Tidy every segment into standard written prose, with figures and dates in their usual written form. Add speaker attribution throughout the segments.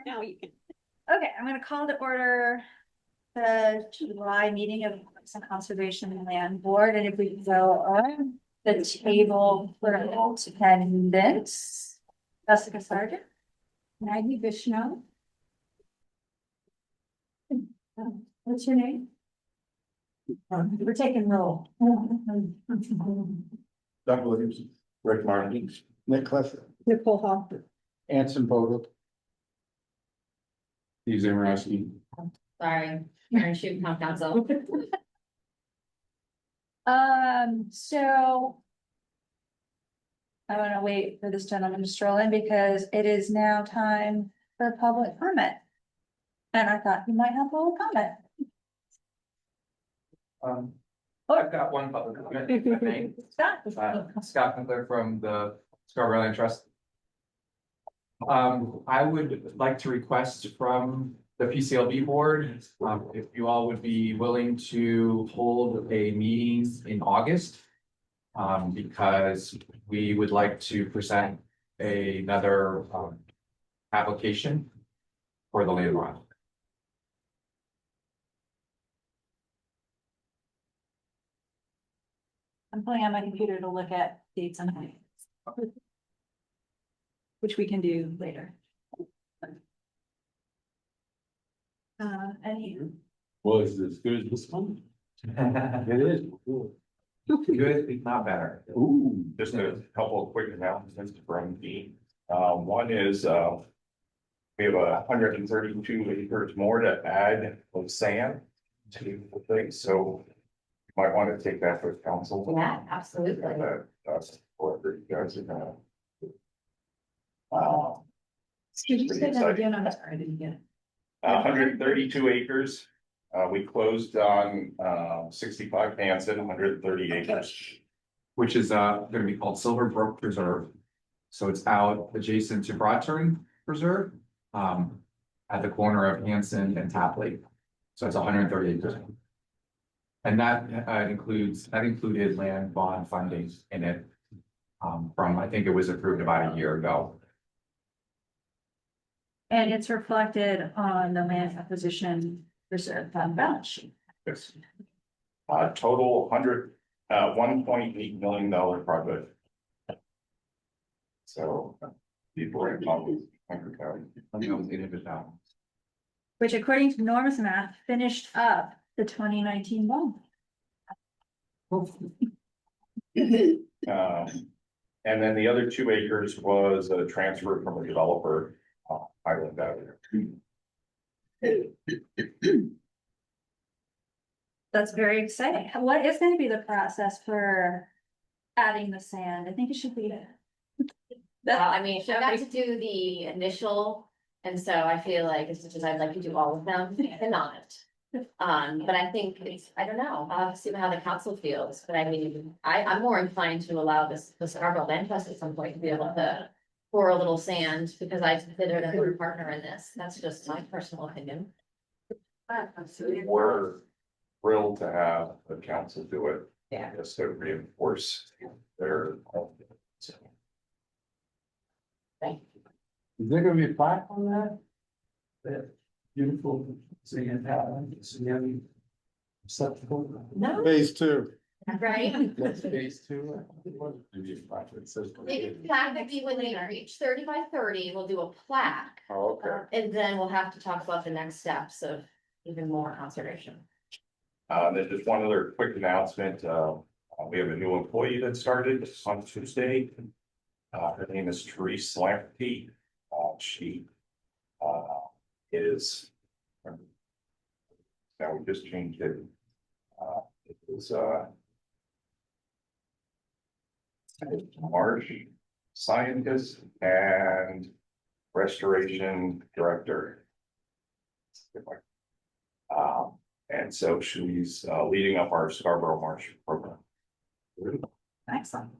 Speaker 1: Now you can.
Speaker 2: Okay, I'm gonna call to order the July meeting of Parks and Conservation and Land Board, and if we can go on the table for attendance. Jessica Sargent. Maggie Vishnu. What's your name? We're taking roll.
Speaker 3: Doug Williams, Rick Martin, Nick Cliff,
Speaker 2: Nicole Hall.
Speaker 3: Anson Vogel. Steve Zamorowski.
Speaker 1: Sorry, Karen Shoot, Town Council.
Speaker 2: So. I want to wait for this gentleman to stroll in because it is now time for public comment. And I thought you might have a little comment.
Speaker 4: I've got one public comment, if I may. Scott Winkler from the Scarborough Land Trust. I would like to request from the PCLB board, if you all would be willing to hold a meeting in August. Because we would like to present another application for the land lot.
Speaker 2: I'm pulling on my computer to look at dates and times. Which we can do later. Any,
Speaker 3: Well, is it as good as this one? It is.
Speaker 4: Good, if not better.
Speaker 3: Ooh.
Speaker 5: Just a couple of quick announcements from me. One is, we have 132 acres more to add of sand to the thing, so you might want to take that for council.
Speaker 1: Yeah, absolutely.
Speaker 5: That's what you guys are gonna.
Speaker 2: did you say that
Speaker 5: Exciting.
Speaker 2: again? I'm sorry, I didn't get it.
Speaker 5: 132 acres. We closed on 65 Hanson, 130 acres.
Speaker 4: Which is gonna be called Silver Brook Preserve. So it's out adjacent to Broadturn Preserve. At the corner of Hanson and Tapley. So it's 130 acres. And that included land bond funding in it. From, I think it was approved about a year ago.
Speaker 2: And it's reflected on the land acquisition reserve fund balance sheet.
Speaker 5: Yes. Total $1.8 million project. So people are talking.
Speaker 4: I think it was 800,000.
Speaker 2: Which according to Norma's math, finished up the 2019 bond.
Speaker 5: And then the other 2 acres was a transfer from a developer, Highland Avenue.
Speaker 2: That's very exciting. What is going to be the process for adding the sand? I think it should be.
Speaker 1: I mean, I got to do the initial, and so I feel like as much as I'd like to do all of them, I cannot. But I think I don't know, I'll have to see how the council feels, but I mean, I'm more inclined to allow the Scarborough Land Trust at some point to be able to pour a little sand, because I consider them a partner in this. That's just my personal opinion.
Speaker 5: We're thrilled to have the council do it.
Speaker 1: Yeah.
Speaker 5: Just to reinforce their.
Speaker 3: Is there gonna be a plaque on that? That beautiful singing pattern, singing. Acceptable.
Speaker 1: No,
Speaker 3: Phase 2.
Speaker 1: right?
Speaker 3: That's phase 2. Maybe a plaque that says.
Speaker 1: Maybe the plaque would be when they reach 30 by 30, we'll do a plaque.
Speaker 5: Oh, okay.
Speaker 1: And then we'll have to talk about the next steps of even more conservation.
Speaker 5: Then just one other quick announcement, we have a new employee that started on Tuesday. Her name is Therese Slamperty. She is. Now we just changed it. It was marsh scientist and restoration director. And so she's leading up our Scarborough Marsh program.
Speaker 2: Excellent.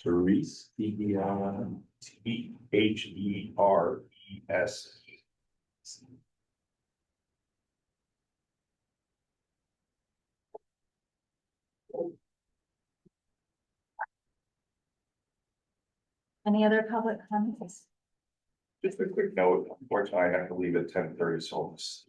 Speaker 5: Therese, Theres.
Speaker 2: Any other public comments?
Speaker 5: Just a quick note, unfortunately, I have to leave at 10:30, so it's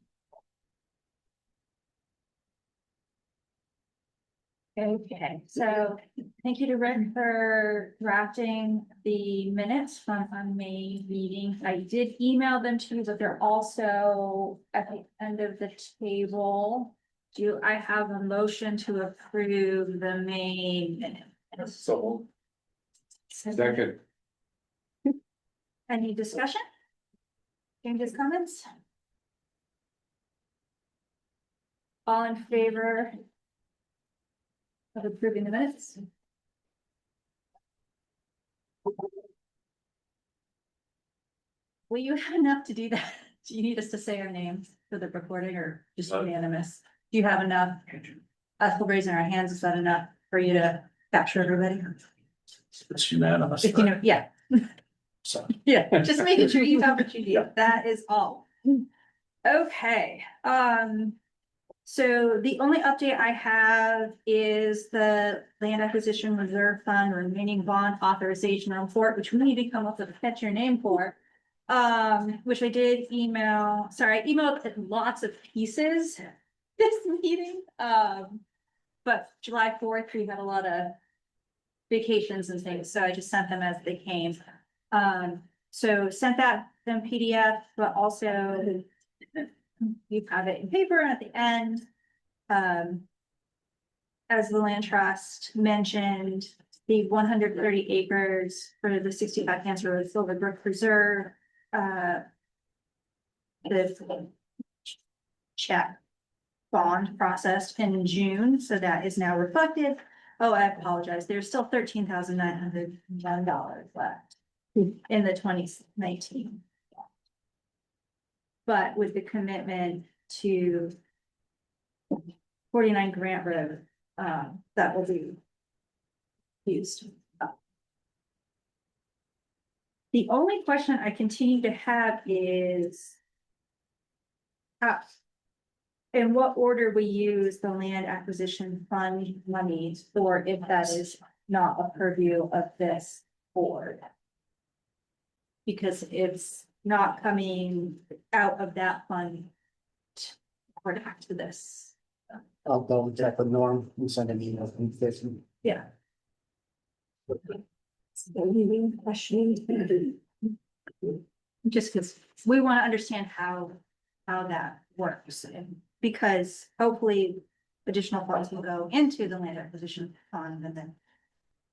Speaker 2: Okay, so thank you to Rick for drafting the minutes from our May meeting. I did email them to you, but they're also at the end of the table. Do I have a motion to approve the May minutes?
Speaker 5: so.
Speaker 4: Second.
Speaker 2: Any discussion? Changes, comments? All in favor of approving the minutes? Will you have enough to do that? Do you need us to say our names for the recording or just unanimous? Do you have enough? Us raising our hands, is that enough for you to capture everybody?
Speaker 3: It's unanimous.
Speaker 2: If you know, yeah.
Speaker 3: So.
Speaker 2: Yeah, just making sure you have what you need. That is all. Okay, so the only update I have is the land acquisition reserve fund remaining bond authorization report, which we need to come up with a catch your name for. Which I did email, sorry, I emailed lots of pieces this meeting. But July 4th, we had a lot of vacations and things, so I just sent them as they came. So sent that in PDF, but also you have it in paper at the end. As the land trust mentioned, the 130 acres for the 65 Cancer Road Silver Brook Preserve, the check bond processed in June, so that is now reflected. Oh, I apologize. There's still $13,901 left in the 2019. But with the commitment to 49 Grant Road, that will be used. The only question I continue to have is in what order we use the land acquisition fund monies, or if that is not a purview of this board. Because it's not coming out of that fund or back to this.
Speaker 6: I'll double check with Norm and send an email from Jason.
Speaker 2: Yeah. Just because we want to understand how that works, and because hopefully additional funds will go into the land acquisition fund, and then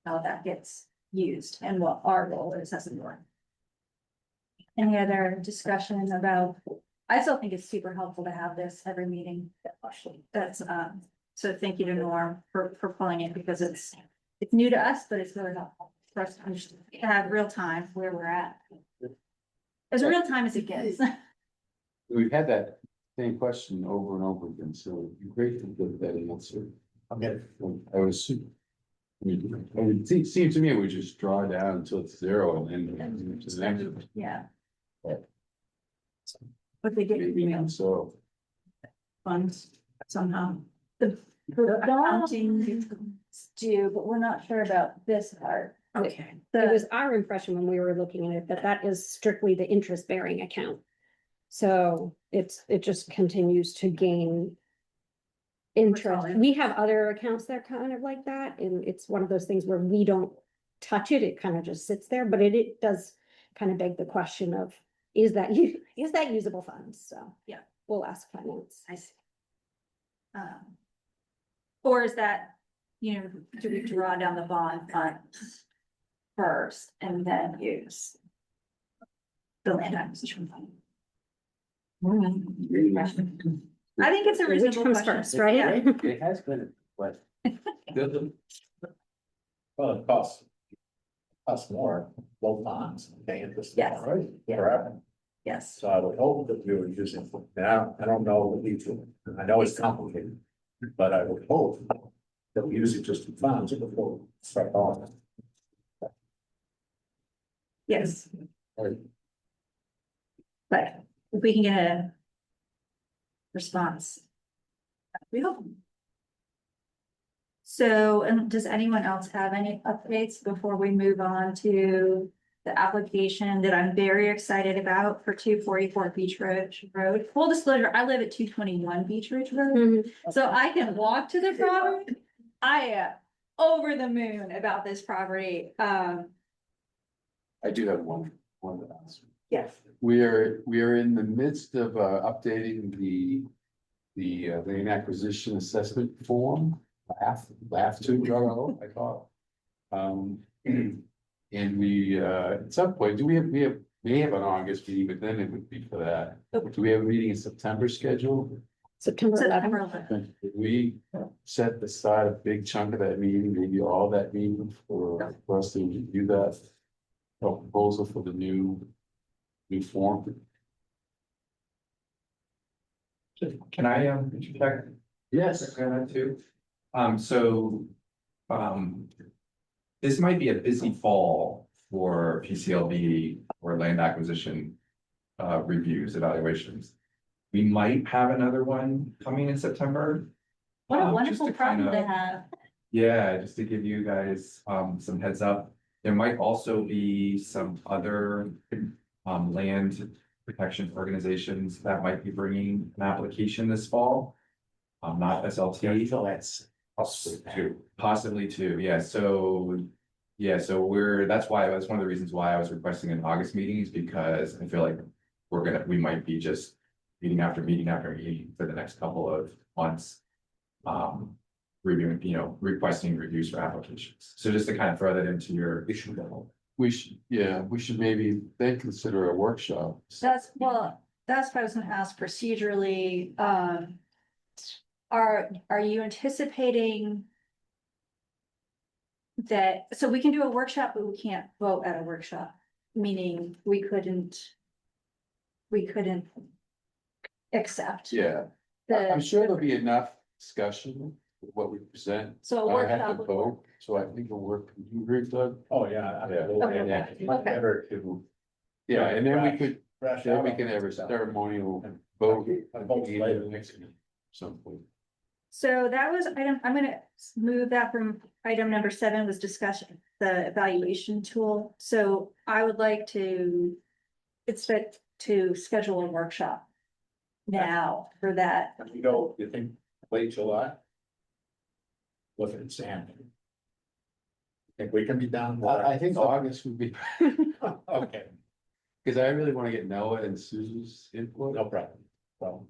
Speaker 2: how that gets used and what our role is as a board. Any other discussion about, I still think it's super helpful to have this every meeting. That's, so thank you to Norm for pulling it, because it's new to us, but it's really helpful for us to understand, to have real time where we're at. As real time as it gets.
Speaker 7: We've had that same question over and over again, so you're grateful for that answer.
Speaker 6: Okay.
Speaker 7: I was. I mean, it seems to me we just draw down until it's zero and then to the next one.
Speaker 2: Yeah.
Speaker 7: Right.
Speaker 2: But they get
Speaker 7: Maybe not so.
Speaker 2: funds somehow. The accounting do, but we're not sure about this part.
Speaker 8: Okay. It was our impression when we were looking at it, that that is strictly the interest bearing account. So it just continues to gain interest. We have other accounts that are kind of like that, and it's one of those things where we don't touch it. It kind of just sits there, but it does kind of beg the question of, is that usable funds? So
Speaker 2: Yeah.
Speaker 8: We'll ask finance.
Speaker 2: I see. Or is that, do we draw down the bond fund first and then use the land acquisition fund? I think it's a
Speaker 8: Which
Speaker 2: reasonable
Speaker 8: comes
Speaker 2: question.
Speaker 8: first, right?
Speaker 2: Yeah.
Speaker 6: It has been, but
Speaker 3: Well, it costs more, both bonds, pay interest.
Speaker 2: Yes.
Speaker 3: Right,
Speaker 2: Yeah.
Speaker 3: forever.
Speaker 2: Yes.
Speaker 3: So I would hope that we were using, and I don't know the detail, I know it's complicated, but I would hope that we use it just for funds before we start on.
Speaker 2: Yes.
Speaker 3: Right.
Speaker 2: But if we can get a response. We hope. So, and does anyone else have any updates before we move on to the application that I'm very excited about for 244 Beach Ridge Road. Full disclosure, I live at 221 Beach Ridge Road,
Speaker 8: Mhm.
Speaker 2: so I can walk to the property. I am over the moon about this property.
Speaker 7: I do have one to ask.
Speaker 2: Yes.
Speaker 7: We are in the midst of updating the land acquisition assessment form. Have to, I thought. And we, at some point, we may have an August meeting, but then it would be for that. Do we have a meeting in September scheduled?
Speaker 8: September
Speaker 2: September
Speaker 8: 11th.
Speaker 2: 11th.
Speaker 7: Could we set aside a big chunk of that meeting, maybe all that meeting for us to review that proposal for the new form?
Speaker 4: Can I, interject?
Speaker 7: Yes.
Speaker 4: Too. This might be a busy fall for PCLB or land acquisition reviews, evaluations. We might have another one coming in September.
Speaker 2: What a
Speaker 4: Just
Speaker 2: wonderful
Speaker 4: to kind
Speaker 2: problem
Speaker 4: of-
Speaker 2: to have.
Speaker 4: Yeah, just to give you guys some heads up. There might also be some other land protection organizations that might be bringing an application this fall. Not SLT.
Speaker 3: So that's possibly too.
Speaker 4: Possibly two, yeah, so. Yeah, so that's one of the reasons why I was requesting an August meeting is because I feel like we might be just meeting after meeting after meeting for the next couple of months. Reviewing, requesting reviews for applications. So just to kind of throw that into your issue level.
Speaker 7: We should maybe then consider a workshop.
Speaker 2: That's what I was gonna ask procedurally, are you anticipating? That, so we can do a workshop, but we can't vote at a workshop, meaning we couldn't. Accept.
Speaker 7: Yeah,
Speaker 2: the.
Speaker 7: I'm sure there'll be enough discussion with what we present.
Speaker 2: So a
Speaker 7: I have to
Speaker 2: workshop. would-
Speaker 7: vote, so I think it'll work. You agree, Doug?
Speaker 3: Oh, yeah.
Speaker 2: Okay.
Speaker 7: Yeah.
Speaker 3: It's much better to.
Speaker 7: Yeah, and then we could,
Speaker 3: thrash
Speaker 7: then
Speaker 3: out
Speaker 7: we
Speaker 3: all
Speaker 7: can
Speaker 3: that
Speaker 7: have a
Speaker 3: stuff.
Speaker 7: ceremonial vote.
Speaker 3: Vote later.
Speaker 7: Next meeting, something.
Speaker 2: So that was item, I'm gonna move that from item number 7 was discussion, the evaluation tool. So I would like to. Expect to schedule a workshop. Now for that.
Speaker 3: If we go, you think late July? Look at Sam. Think we can be done?
Speaker 7: I think August would be,
Speaker 3: Okay,
Speaker 7: because I really want to get Noah and Susan's input.
Speaker 3: no problem. Well,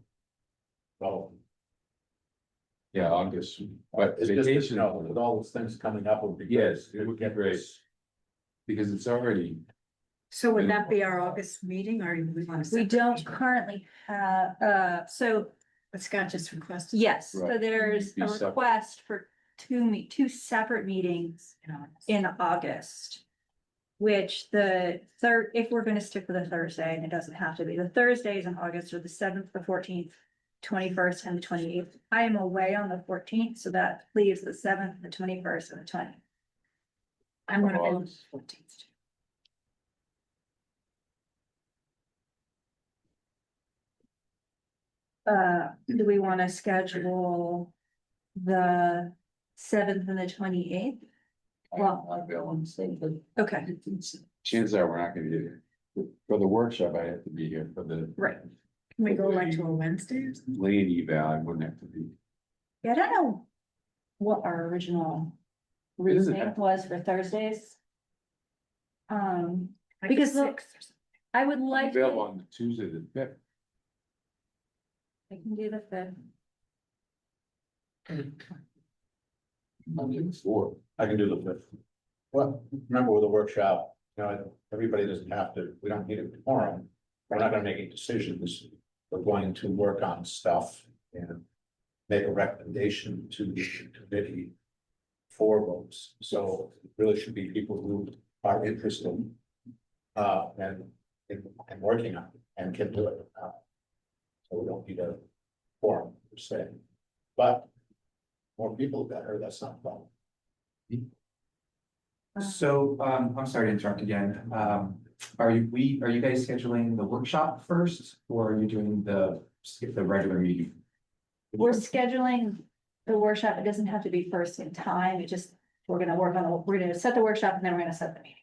Speaker 7: Yeah, August, but
Speaker 3: it's just,
Speaker 7: vacation.
Speaker 3: with all those things coming up would be. good.
Speaker 7: Yes, it would be
Speaker 3: Get
Speaker 7: great.
Speaker 3: this-
Speaker 7: Because it's already,
Speaker 9: So would that be our August meeting or do we want to?
Speaker 2: We don't currently have, so
Speaker 9: But Scott just requested.
Speaker 2: yes, so
Speaker 7: Right.
Speaker 2: there's
Speaker 7: Be
Speaker 2: a
Speaker 7: separate.
Speaker 2: request for two separate meetings in August. Which the third, if we're gonna stick with a Thursday, and it doesn't have to be, the Thursdays in August are the 7th, the 14th, 21st, and the 28th. I am away on the 14th, so that leaves the 7th, the 21st, and the 20th.
Speaker 9: I'm gonna be on the
Speaker 7: August.
Speaker 9: 14th.
Speaker 2: Do we wanna schedule the 7th and the 28th? Well,
Speaker 7: I'll be on the same, but
Speaker 2: okay,
Speaker 7: chances are we're not gonna do it. For the workshop, I have to be here for the.
Speaker 2: right.
Speaker 9: Can we go like to a Wednesday or something?
Speaker 7: Lane eval, I wouldn't have to be.
Speaker 2: Yeah, I don't know what our original
Speaker 7: It isn't
Speaker 2: reasoning
Speaker 7: that-
Speaker 2: was for Thursdays.
Speaker 9: Like
Speaker 2: Because
Speaker 9: the
Speaker 2: look,
Speaker 9: 6th or something?
Speaker 2: I would
Speaker 7: I'm
Speaker 2: like.
Speaker 7: available on Tuesday the 5th.
Speaker 2: I can do the 5th.
Speaker 7: Monday the 4th.
Speaker 3: I can do the 5th. Well, remember with the workshop, everybody doesn't have to, we don't need a quorum. We're not gonna make any decisions. We're going to work on stuff and make a recommendation to the committee for votes. So it really should be people who are interested and working on it and can do it. So we don't need a quorum per se, but more people better, that's not a problem.
Speaker 4: So, I'm sorry to interrupt again. Are you guys scheduling the workshop first or are you doing the regular meeting?
Speaker 2: We're scheduling the workshop. It doesn't have to be first in time. It just, we're gonna set the workshop and then we're gonna set the meeting.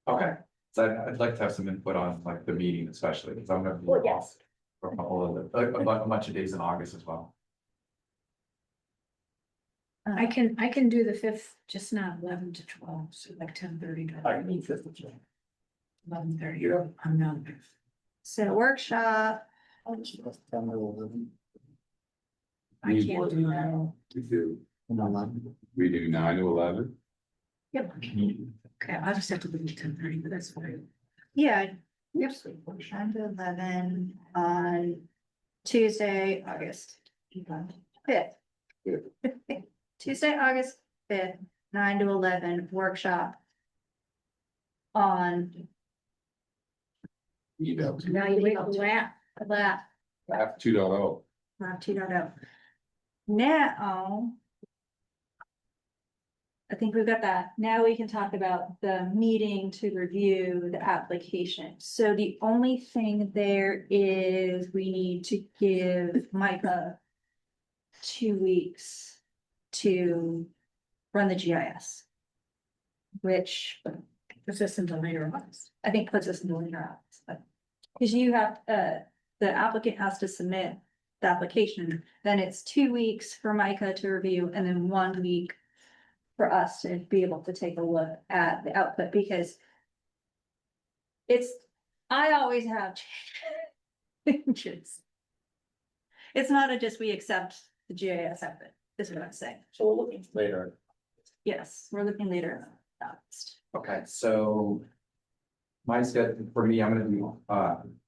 Speaker 4: Okay, So I'd like to have some input on like the meeting especially, because I'm gonna be
Speaker 1: Well,
Speaker 4: off
Speaker 1: yes.
Speaker 4: for a couple of, a bunch of days in August as well.
Speaker 9: I can do the fifth, just not 11 to 12, so like 10:30 to
Speaker 3: I can do fifth of June.
Speaker 9: 11:30. I'm not.
Speaker 2: So workshop,
Speaker 9: I can't do that.
Speaker 7: We do 9 to 11.
Speaker 9: Yep. Okay, I'll just have to leave at 10:30, but that's fine.
Speaker 2: yeah, yep, 9 to 11 on Tuesday, August fifth. Tuesday, August fifth, 9 to 11 workshop on
Speaker 9: Evaluate lap.
Speaker 2: that.
Speaker 7: F 2.0.
Speaker 2: Lab 2.0. Now. I think we've got that. Now we can talk about the meeting to review the application. So the only thing there is we need to give Micah 2 weeks to run the GIS. Which
Speaker 9: Puts us into later months.
Speaker 2: I think puts us in the later hours, but. Cause you have, the applicant has to submit the application, then it's 2 weeks for Micah to review and then 1 week. For us to be able to take a look at the output, because. I always have changes. It's not a just we accept the GIS output, is what I'm saying.
Speaker 3: So we're looking later.
Speaker 2: Yes, we're looking later.
Speaker 4: Okay, so. My schedule, for me, I'm gonna be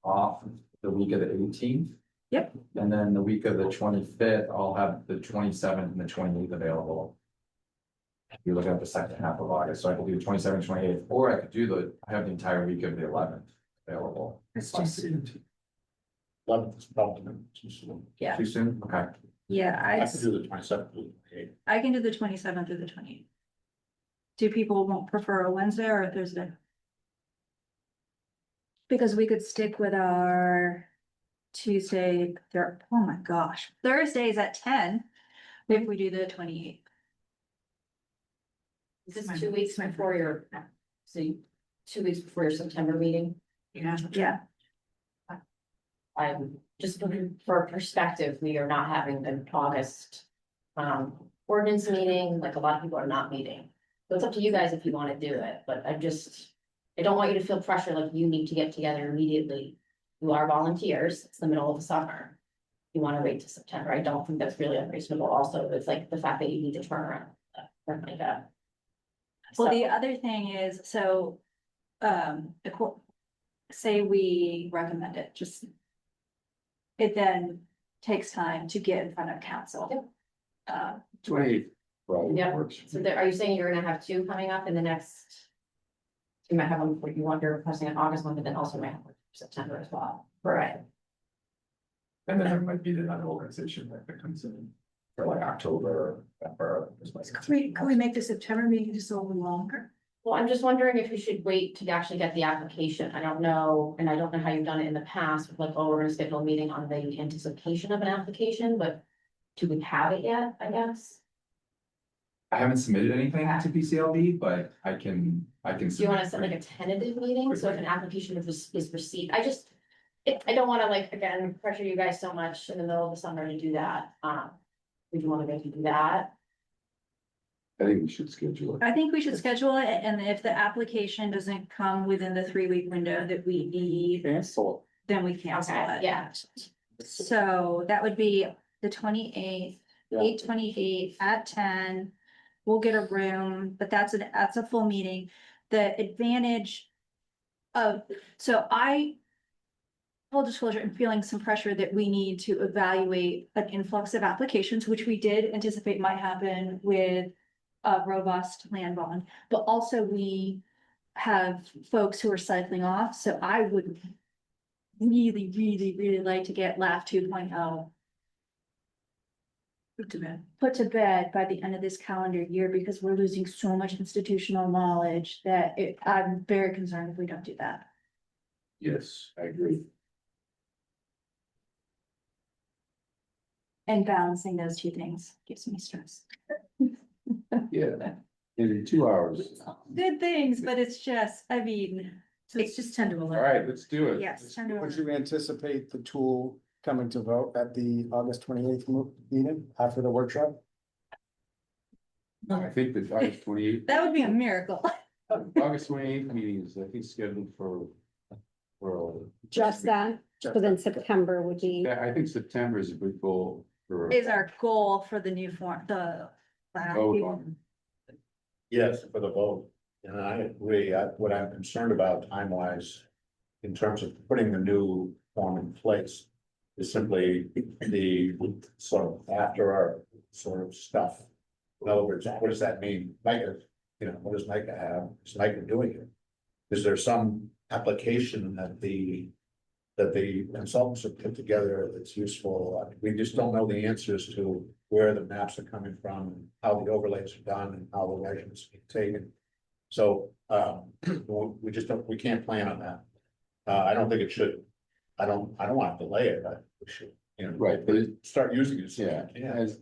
Speaker 4: off the week of the 18th.
Speaker 2: Yep.
Speaker 4: And then the week of the 25th, I'll have the 27th and the 28th available. You're looking at the second half of August, so I could do 27th, 28th, or I could do I have the entire week of the 11th available.
Speaker 9: That's too soon.
Speaker 3: 11th is probably too soon.
Speaker 2: Yeah,
Speaker 4: Too soon? Okay.
Speaker 2: yeah,
Speaker 3: I could do the 27th. or the 28th.
Speaker 2: I can do the 27th or the 28th. Do people won't prefer a Wednesday or a Thursday? Because we could stick with our Tuesday, oh my gosh, Thursdays at 10. If we do the 28th.
Speaker 1: This is 2 weeks before your, so 2 weeks before your September meeting.
Speaker 9: Yeah.
Speaker 2: Yeah,
Speaker 1: I'm just looking for perspective, we are not having an August. Ordinance meeting, like a lot of people are not meeting. So it's up to you guys if you wanna do it, but I don't want you to feel pressure like you need to get together immediately. You are volunteers, it's the middle of the summer. You wanna wait to September, I don't think that's really unreasonable also, it's like the fact that you need to turn around. Like that.
Speaker 2: well,
Speaker 1: So-
Speaker 2: the other thing is, so, say we recommend it, just. It then takes time to get in front of council.
Speaker 1: Yep.
Speaker 7: 28th. Probably
Speaker 1: Yeah.
Speaker 7: works.
Speaker 1: So are you saying you're gonna have two coming up in the next? You might have one for you want, you're requesting an August one, but then also might have one for September as well. Right.
Speaker 4: And then there might be another organization that comes in for like October, November.
Speaker 9: Can we make the September meeting just a little longer?
Speaker 1: Well, I'm just wondering if you should wait to actually get the application. I don't know, and I don't know how you've done it in the past, with like, oh, we're gonna schedule a meeting on the anticipation of an application, but. Do we have it yet, I guess?
Speaker 4: I haven't submitted anything to PCLB, but I can.
Speaker 1: Do you wanna set like a tentative meeting, so if an application is received, I don't wanna like, again, pressure you guys so much in the middle of the summer to do that, would you wanna maybe do that?
Speaker 7: I think we should schedule it.
Speaker 2: I think we should schedule it, and if the application doesn't come within the 3-week window that we need,
Speaker 7: Cancel.
Speaker 2: then we cancel
Speaker 1: Okay,
Speaker 2: it.
Speaker 1: yeah,
Speaker 2: So that would be the 28th,
Speaker 7: Yeah.
Speaker 2: 8/28 at 10. We'll get a room, but that's a full meeting. The advantage of, full disclosure, I'm feeling some pressure that we need to evaluate an influx of applications, which we did anticipate might happen with a robust land bond, but also we have folks who are cycling off, so I would really, really, really like to get LAF 2.0 put to bed by the end of this calendar year, because we're losing so much institutional knowledge that I'm very concerned if we don't do that.
Speaker 7: Yes, I agree.
Speaker 2: And balancing those two things gives me stress.
Speaker 7: Yeah. And in 2 hours.
Speaker 2: Good things, but it's just, I mean,
Speaker 9: So it's just 10 to 11.
Speaker 7: All right, let's do it.
Speaker 2: Yes, 10 to
Speaker 6: Would
Speaker 2: 11.
Speaker 6: you anticipate the tool coming to vote at the August 28th meeting after the workshop?
Speaker 7: I think that August 28th,
Speaker 2: That would be a miracle.
Speaker 7: August 28th meeting is, I think, scheduled for.
Speaker 8: Just that, so then September would be,
Speaker 7: Yeah, I think September is a good goal for.
Speaker 2: Is our goal for the new form, the.
Speaker 7: Vote on.
Speaker 3: Yes, for the vote, and I agree, what I'm concerned about time wise. In terms of putting the new form in place. Is simply the sort of after our sort of stuff. In other words, what does that mean? Micah, what does Micah have? Is Micah doing it? Is there some application that the consultants have put together that's useful? We just don't know the answers to where the maps are coming from, and how the overlays are done, and how the measurements are taken. So, we just don't, we can't plan on that. I don't think it should, I don't want to delay it, but we should,
Speaker 7: Right, but
Speaker 3: start using it.
Speaker 7: Yeah,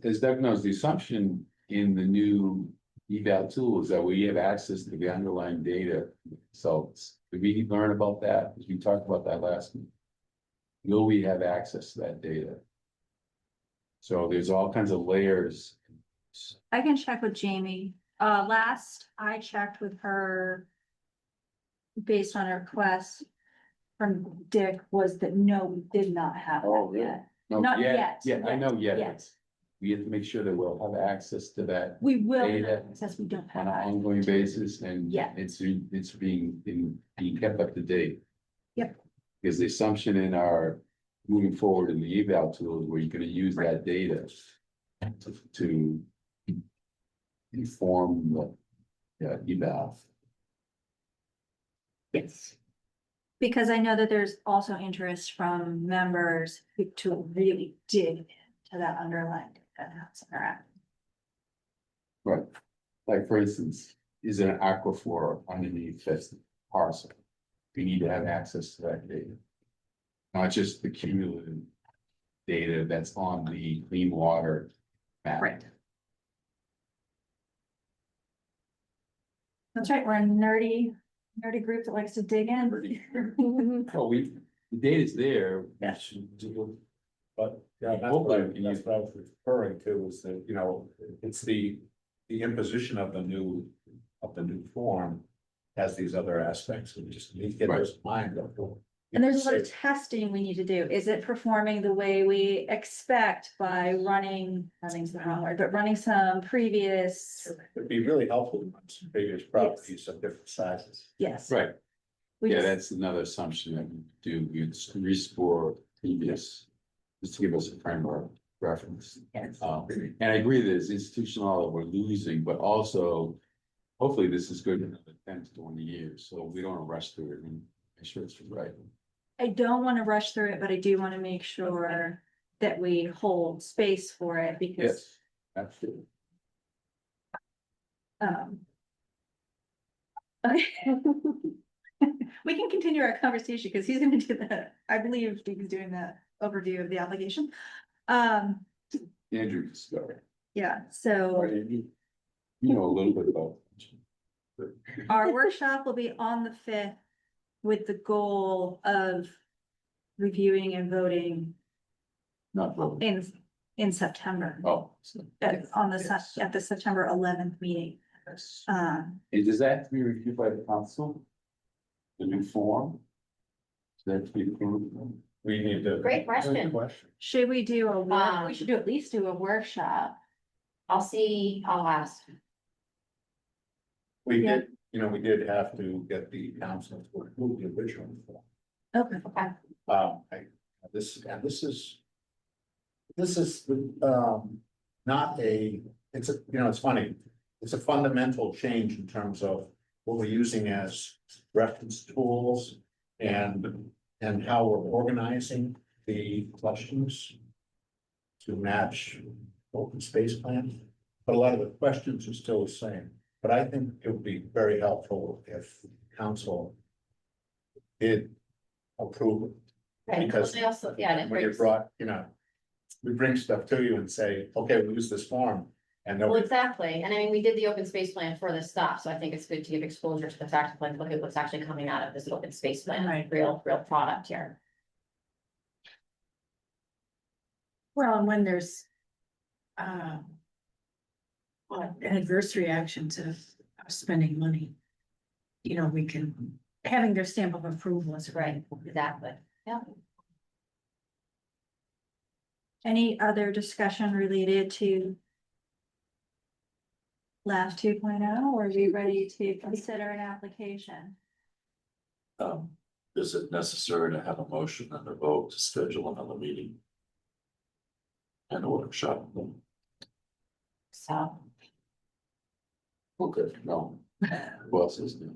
Speaker 7: as Doug knows, the assumption in the new eval tool is that we have access to the underlying data. So did we learn about that? As we talked about that last week. Will we have access to that data? So there's all kinds of layers.
Speaker 2: I can check with Jamie. Last I checked with her. Based on a request from Dick was that no, we did not have
Speaker 7: Oh,
Speaker 2: that
Speaker 7: really?
Speaker 2: yet.
Speaker 7: No,
Speaker 2: Not yet,
Speaker 7: Yeah, I know yet.
Speaker 2: Yet.
Speaker 7: We have to make sure that we'll have access to that
Speaker 2: We will,
Speaker 7: Data.
Speaker 2: since we don't
Speaker 7: on
Speaker 2: have
Speaker 7: an
Speaker 2: that.
Speaker 7: ongoing basis and.
Speaker 2: Yeah.
Speaker 7: It's being kept up to date.
Speaker 2: Yep.
Speaker 7: Because the assumption in our moving forward in the eval tool is where you're gonna use that data. To inform the eval.
Speaker 2: Yes. Because I know that there's also interest from members to really dig into that underlying data and how it's interacting.
Speaker 7: Right, like for instance, is there an aquifer underneath this parcel? We need to have access to that data. Not just the cumulative data that's on the clean water map.
Speaker 2: Right. That's right, we're a nerdy group that likes to dig in.
Speaker 7: Well, the data's there.
Speaker 2: Yeah.
Speaker 3: But, yeah, that's what I was referring to, is that, it's the imposition of the new form. Has these other aspects, and we just need to get those in mind.
Speaker 2: And there's a lot of testing we need to do. Is it performing the way we expect by running's the wrong word, but running some previous,
Speaker 3: It'd be really helpful to run some previous properties of different sizes.
Speaker 2: yes.
Speaker 7: Right,
Speaker 2: We
Speaker 7: yeah,
Speaker 2: just-
Speaker 7: that's another assumption that we do, we rescore previous, just to give us a framework reference.
Speaker 2: Yes.
Speaker 7: And I agree that it's institutional that we're losing, but also. Hopefully this is good for another 10 to 20 years, so we don't want to rush through it and make sure it's right.
Speaker 2: I don't want to rush through it, but I do want to make sure that we hold space for it because,
Speaker 7: Yes, absolutely.
Speaker 2: Okay. We can continue our conversation because he's gonna do I believe he's doing the overview of the application.
Speaker 7: Andrew can start.
Speaker 2: Yeah, so
Speaker 7: You know a little bit about.
Speaker 2: our workshop will be on the 5th with the goal of reviewing and voting
Speaker 7: Not really.
Speaker 2: in September,
Speaker 7: Oh.
Speaker 2: at the September 11th meeting.
Speaker 7: And does that have to be reviewed by the council? The new form? Does that have to be approved?
Speaker 3: We need to.
Speaker 1: Great question.
Speaker 2: Should we do we should at least do a workshop.
Speaker 1: I'll ask.
Speaker 3: We
Speaker 2: Yeah.
Speaker 3: did, we did have to get the council to approve the original form.
Speaker 2: Okay.
Speaker 3: This is, not it's funny, it's a fundamental change in terms of what we're using as reference tools and how we're organizing the questions to match open space plan, but a lot of the questions are still the same. But I think it would be very helpful if council did approve it.
Speaker 1: Right,
Speaker 3: Because
Speaker 1: they also, yeah, and it
Speaker 3: when you
Speaker 1: brings-
Speaker 3: brought, we bring stuff to you and say, okay, we'll use this form. And
Speaker 1: Well,
Speaker 3: nobody,
Speaker 1: exactly, and I mean, we did the open space plan for this stuff, so I think it's good to give exposure to the fact of like, look at what's actually coming out of this open space plan,
Speaker 9: Right.
Speaker 1: real product here.
Speaker 9: Well, and when there's an adverse reaction to spending money, you know, we can, having their stamp of approval is
Speaker 1: Right, exactly, yeah.
Speaker 2: Any other discussion related to Lab 2.0, or are we ready to consider an application?
Speaker 10: Is it necessary to have a motion and a vote to schedule another meeting? And a workshop?
Speaker 1: So,
Speaker 7: Okay, no. Who else is there?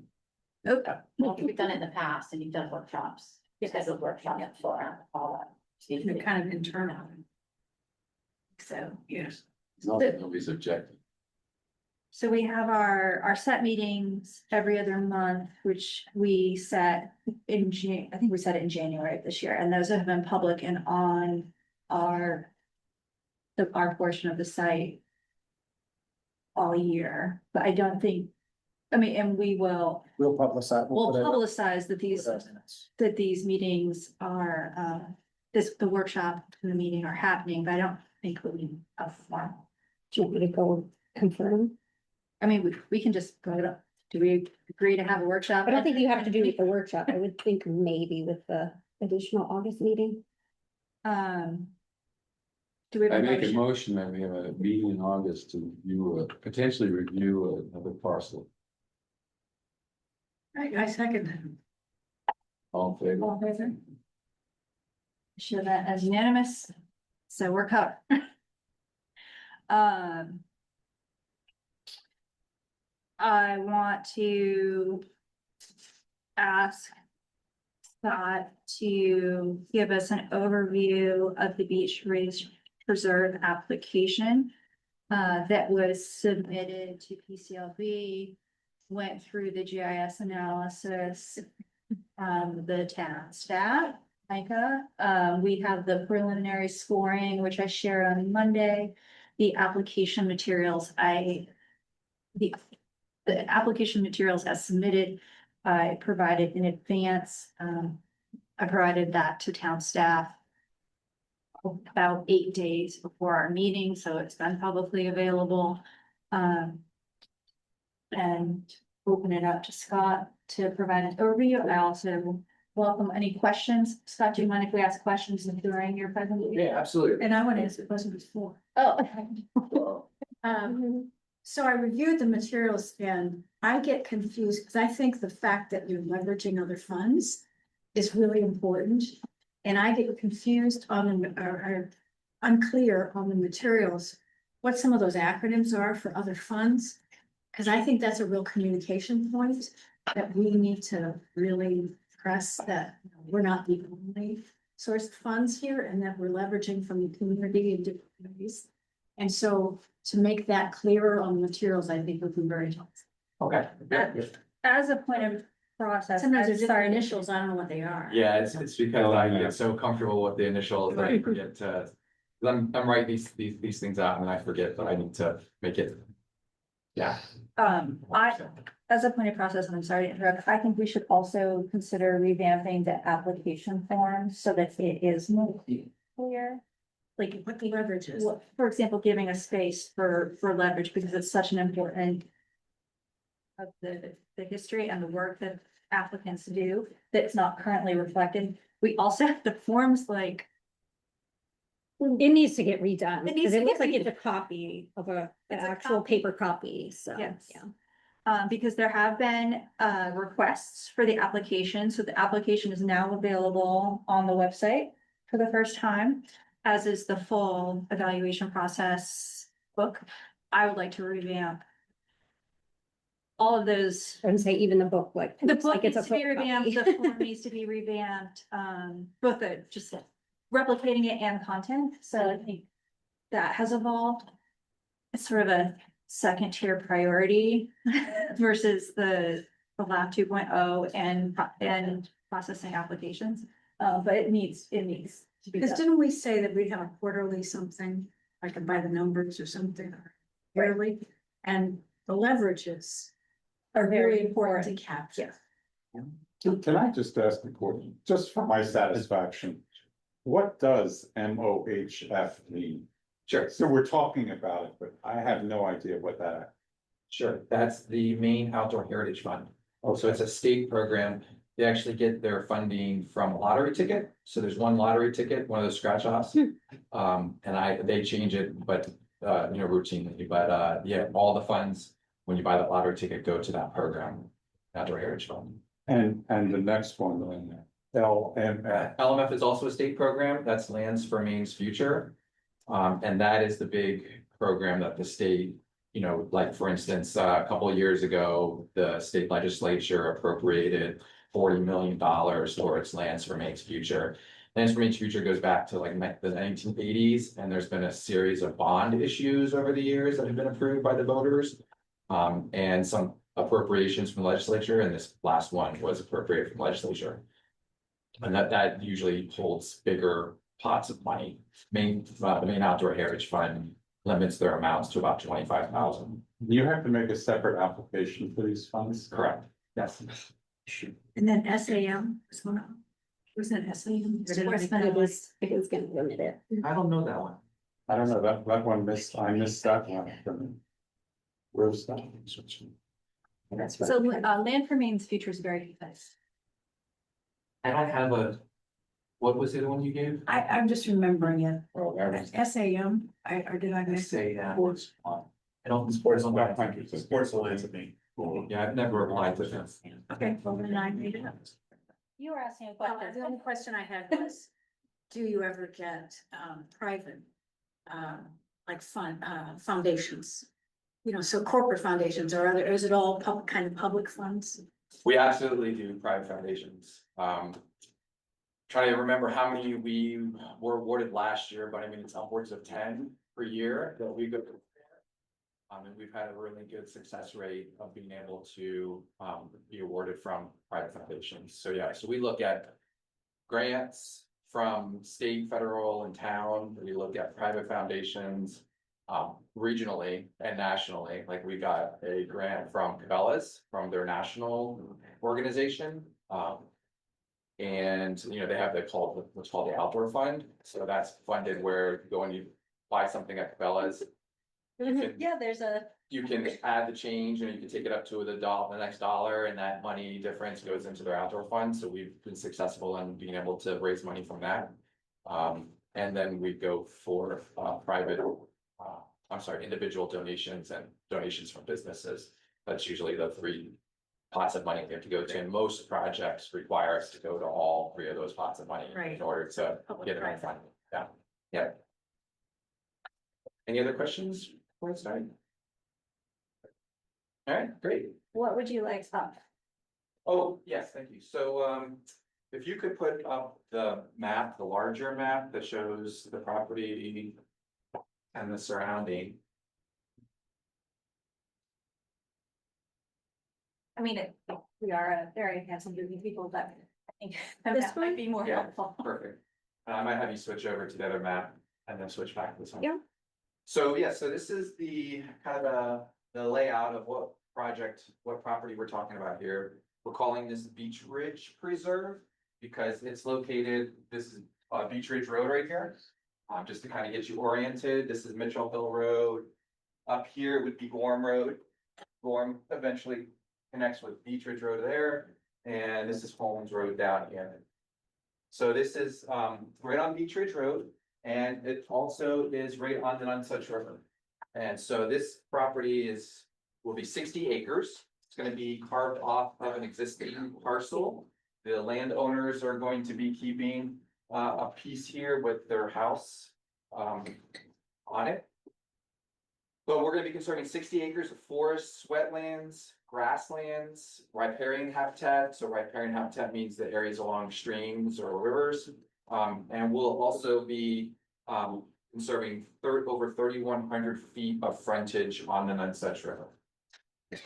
Speaker 2: Okay.
Speaker 1: well, we've done it in the past, and you've done workshops, scheduled workshops for all that.
Speaker 9: they're kind of internal. So, yes.
Speaker 7: Nobody's objecting.
Speaker 2: So we have our set meetings every other month, which we set in I think we set it in January of this year, and those have been public and on our portion of the site all year, but I don't think, I mean, and we'll
Speaker 6: publicize.
Speaker 2: we'll
Speaker 6: put it-
Speaker 2: publicize that these meetings are, the workshop and the meeting are happening, but I don't think we have form.
Speaker 8: Do you want me to go confirm?
Speaker 2: I mean, we can just go to, do we agree to have a workshop?
Speaker 8: I don't think you have to do with the workshop. I would think maybe with the additional August meeting.
Speaker 2: Do we have
Speaker 7: I
Speaker 2: a
Speaker 7: make a
Speaker 2: motion?
Speaker 7: motion that we have a meeting in August to potentially review another parcel.
Speaker 9: I second that.
Speaker 7: All in favor?
Speaker 2: All in favor? Show that as unanimous, so we're covered. I want to ask Scott to give us an overview of the Beach Ridge Preserve application that was submitted to PCLB, went through the GIS analysis, the town staff, Micah. We have the preliminary scoring, which I shared on Monday, the application materials. The application materials as submitted, I provided in advance. I provided that to town staff about 8 days before our meeting, so it's been publicly available. And open it up to Scott to provide an overview. I also welcome any questions. Scott, do you mind if we ask questions during your presentation?
Speaker 4: Absolutely.
Speaker 9: And I want to ask a question before.
Speaker 2: Oh.
Speaker 9: So I reviewed the materials and I get confused because I think the fact that you're leveraging other funds is really important. And I get confused on, or unclear on the materials, what some of those acronyms are for other funds. Because I think that's a real communication point that we need to really press, that we're not the only source of funds here and that we're leveraging from the community in different ways. And so to make that clearer on the materials, I think would be very helpful.
Speaker 4: Okay.
Speaker 2: As a point of process.
Speaker 9: Sometimes
Speaker 2: as
Speaker 9: there's
Speaker 2: sorry,
Speaker 9: different initials, I don't know what they are.
Speaker 4: Yeah, it's because I get so comfortable with the initials that I
Speaker 9: Right.
Speaker 4: forget to. 'Cause I'm writing these things out and I forget that I need to make it. Yeah.
Speaker 2: As a point of process, and I'm sorry to interrupt, I think we should also consider revamping the application form so that it is more clear. Like,
Speaker 9: What the leverage is.
Speaker 2: for example, giving a space for leverage, because it's such an important of the history and the work that applicants do that's not currently reflected. We also have the forms like,
Speaker 8: It needs to get redone,
Speaker 2: It needs
Speaker 8: because
Speaker 2: to
Speaker 8: it looks
Speaker 2: get
Speaker 8: like it's a copy of an
Speaker 2: It's a
Speaker 8: actual
Speaker 2: copy.
Speaker 8: paper copy, so.
Speaker 2: Yes.
Speaker 8: Yeah.
Speaker 2: because there have been requests for the application, so the application is now available on the website for the first time, as is the full evaluation process book. I would like to revamp all of those.
Speaker 8: And say even the book, like.
Speaker 2: The
Speaker 8: looks
Speaker 2: book
Speaker 8: like it's
Speaker 2: needs
Speaker 8: a
Speaker 2: to be
Speaker 8: book
Speaker 2: revamped,
Speaker 8: copy.
Speaker 2: the form needs to be revamped, both the, just replicating it and content, so I think that has evolved. It's sort of a second tier priority versus the lab 2.0 and processing applications. But it needs to be
Speaker 9: Because
Speaker 2: done.
Speaker 9: didn't we say that we'd have a quarterly something, like by the numbers or something? clearly, and the leverages are very important to capture.
Speaker 10: Can I just ask a question, just for my satisfaction? What does MOHF mean?
Speaker 4: Sure.
Speaker 10: So we're talking about it, but I have no idea what that.
Speaker 4: Sure, that's the Maine Outdoor Heritage Fund. Oh, so it's a state program. They actually get their funding from a lottery ticket. So there's one lottery ticket, one of those scratch offs. They change it, but routinely, but yeah, all the funds, when you buy that lottery ticket, go to that program, Outdoor Heritage Fund.
Speaker 10: And the next one, LMF.
Speaker 4: LMF is also a state program. That's Lands for Maine's Future. And that is the big program that the state, like for instance, a couple of years ago, the state legislature appropriated $40 million towards Lands for Maine's Future. Lands for Maine's Future goes back to like the 1980s, and there's been a series of bond issues over the years that have been approved by the voters. And some appropriations from the legislature, and this last one was appropriated from legislature. And that usually holds bigger pots of money. The Maine Outdoor Heritage Fund limits their amounts to about 25,000.
Speaker 10: You have to make a separate application for these funds?
Speaker 4: Correct. Yes.
Speaker 9: And then SAM, was that SAM?
Speaker 8: It is gonna limit it.
Speaker 4: I don't know that one.
Speaker 10: I don't know, that one I missed that one. Where's that?
Speaker 2: So, Land for Maine's Future is very nice.
Speaker 4: I don't have what was the other one you gave?
Speaker 9: I'm just remembering it.
Speaker 10: Oh, there it is.
Speaker 9: SAM, or did I miss?
Speaker 4: Say that.
Speaker 10: Sports.
Speaker 4: I don't sports on that.
Speaker 10: Sports Alliance of Maine.
Speaker 4: Yeah, I've never applied to them.
Speaker 9: Okay, well, then I made it up.
Speaker 2: You were asking a
Speaker 9: Well,
Speaker 2: question.
Speaker 9: the only question I had was, do you ever get, private, like foundations? So corporate foundations or other, is it all kind of public funds?
Speaker 4: We absolutely do private foundations. Trying to remember how many we were awarded last year, but I mean, it's upwards of 10 per year that we go. And we've had a really good success rate of being able to be awarded from private foundations. So yeah, so we look at grants from state, federal, and town. We look at private foundations regionally and nationally. Like we got a grant from Cabela's, from their national organization. And they have what's called the Outdoor Fund. So that's funded where you go and you buy something at Cabela's.
Speaker 2: Yeah, there's
Speaker 4: You can add the change and you can take it up to the next dollar, and that money difference goes into their outdoor fund. So we've been successful in being able to raise money from that. And then we go for individual donations and donations from businesses. That's usually the three pots of money we have to go to, and most projects require us to go to all three of those pots of money in order to get it on fund. Yeah. Any other questions before I start? All right, great.
Speaker 2: what would you like up?
Speaker 4: Oh, yes, thank you. So, if you could put up the map, the larger map that shows the property and the surrounding.
Speaker 2: I mean, we are a very handsome group of people, but I think
Speaker 8: This
Speaker 2: that might be more
Speaker 4: Yeah.
Speaker 2: helpful.
Speaker 4: Perfect. I might have you switch over to the other map and then switch back to this one.
Speaker 8: Yeah.
Speaker 4: So, yeah, so this is the kind of the layout of what property we're talking about here. We're calling this Beach Ridge Preserve because it's located, this is Beach Ridge Road right here. Just to kind of get you oriented, this is Mitchell Hill Road. Up here would be Gorham Road. Gorham eventually connects with Beach Ridge Road there, and this is Holmes Road down here. So this is right on Beach Ridge Road, and it also is right on the Nonsuch River. And so this property will be 60 acres. It's going to be carved off of an existing parcel. The landowners are going to be keeping a piece here with their house on it. But we're going to be conserving 60 acres of forests, wetlands, grasslands, riparian habitat. So riparian habitat means the areas along streams or rivers. And we'll also be conserving over 3,100 feet of frontage on the Nonsuch River.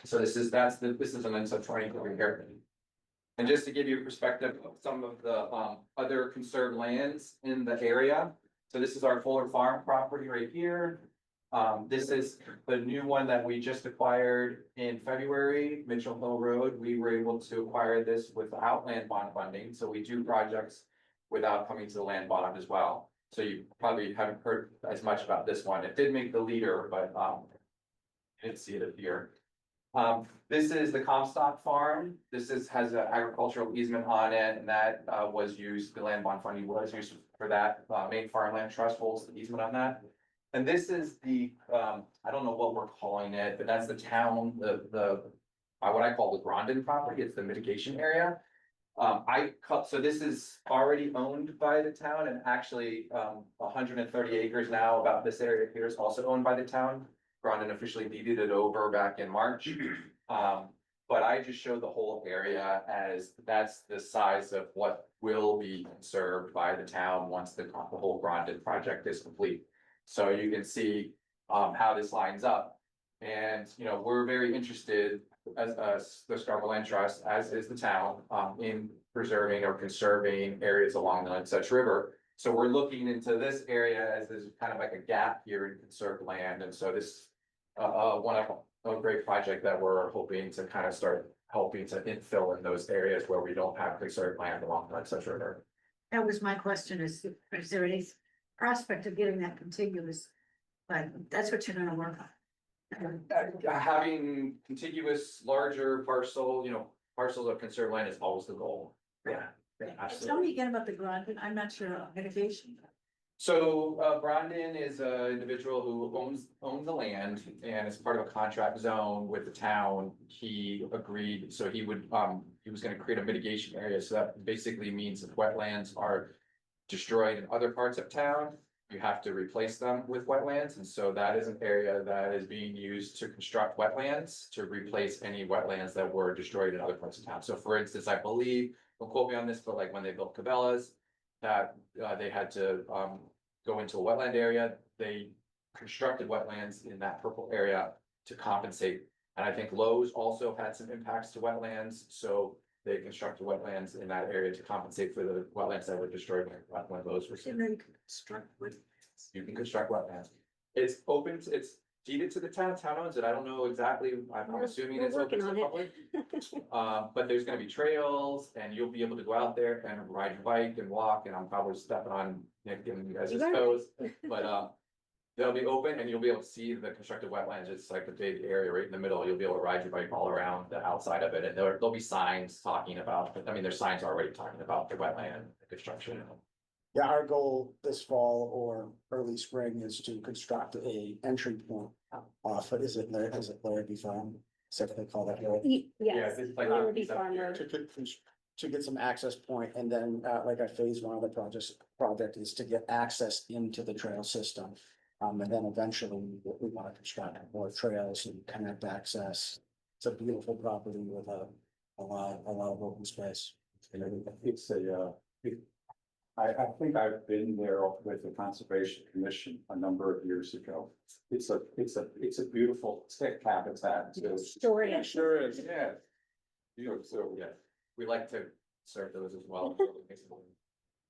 Speaker 4: So this is an Nonsuch running over here. And just to give you a perspective of some of the other conserved lands in the area. So this is our Fuller Farm property right here. This is the new one that we just acquired in February, Mitchell Hill Road. We were able to acquire this without land bond funding, so we do projects without coming to the land bond as well. So you probably haven't heard as much about this one. It did make the leader, but you didn't see it here. This is the Comstock Farm. Has an agricultural easement on it, and that was used, the land bond funding was used for that. Maine Farmland Trust holds the easement on that. And this is the, I don't know what we're calling it, but that's the town, what I call the Grondin property, it's the mitigation area. So this is already owned by the town, and actually, 130 acres now, about this area here is also owned by the town. Grondin officially deeded it over back in March. But I just showed the whole area as that's the size of what will be conserved by the town once the whole Grondin project is complete. So you can see how this lines up. And, you know, we're very interested as the Scarborough Land Trust, as is the town, in preserving or conserving areas along the Nonesuch River. So we're looking into this area as there's kind of like a gap here in conserved land. And so this one of a great project that we're hoping to kind of start helping to infill in those areas where we don't have conserved land along the Nonesuch River.
Speaker 9: That was my question, is there any prospect of getting that contiguous? But that's what you're gonna work on.
Speaker 4: Having contiguous larger parcel, you know, parcels of conserved land is always the goal. Yeah,
Speaker 9: Tell me
Speaker 4: absolutely.
Speaker 9: again about the Grondin, I'm not sure of mitigation.
Speaker 4: So Brandon is an individual who owns the land and is part of a contract zone with the town. He agreed, so he was gonna create a mitigation area. So that basically means if wetlands are destroyed in other parts of town, you have to replace them with wetlands. And so that is an area that is being used to construct wetlands, to replace any wetlands that were destroyed in other parts of town. So for instance, I believe, don't quote me on this, but like when they built Cabela's, that they had to go into a wetland area, they constructed wetlands in that purple area to compensate. And I think Lowe's also had some impacts to wetlands, so they constructed wetlands in that area to compensate for the wetlands that were destroyed when Lowe's were.
Speaker 9: You know, you can construct with.
Speaker 4: You can construct wetlands. It's open, it's deeded to the town owns it. I don't know exactly, I'm assuming
Speaker 8: We're
Speaker 4: it's open to the
Speaker 8: working
Speaker 4: public. But there's gonna be trails and you'll be able to go out there and ride your bike and walk, and I'm probably stepping on Nick and you guys'
Speaker 8: You got it.
Speaker 4: toes. But they'll be open and you'll be able to see the constructed wetlands. It's like a big area right in the middle. You'll be able to ride your bike all around the outside of it, and there'll be signs talking about, I mean, there's signs already talking about the wetland construction.
Speaker 6: Yeah, our goal this fall or early spring is to construct a entry point off, is it Larrabee Farm? Is that what they call that road?
Speaker 8: Yes.
Speaker 4: it's like-
Speaker 8: Liberty Farm Road.
Speaker 6: To get some access point, and then like a phase one of the project is to get access into the trail system. And then eventually we want to construct more trails and connect access. It's a beautiful property with a lot of open space.
Speaker 10: It's I think I've been there with the Conservation Commission a number of years ago. It's a beautiful tick habitat.
Speaker 8: Sure is.
Speaker 10: Sure is, yeah. So,
Speaker 4: Yeah, we like to serve those as well.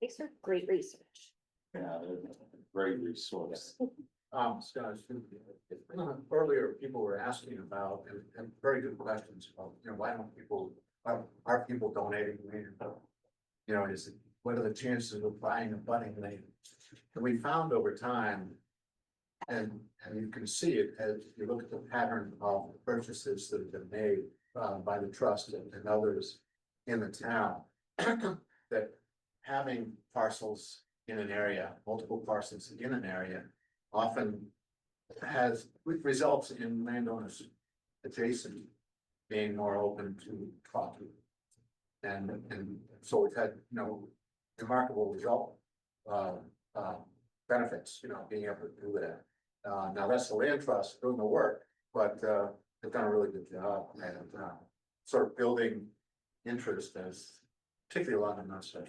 Speaker 8: These are great research.
Speaker 10: yeah, they're a great resource.
Speaker 3: Scott, earlier people were asking about, and very good questions about, you know, why don't people, are people donating land? You know, what are the chances of buying a budding land? And we found over time, and you can see it as you look at the pattern of purchases that have been made by the trust and others in the town, that having parcels in an area, multiple parcels in an area, often results in landowners adjacent being more open to talking. And so we've had, you know, remarkable result, benefits, you know, being able to do that. Now that's the land trust doing the work, but they've done a really good job and sort of building interest as particularly along the Nonesuch.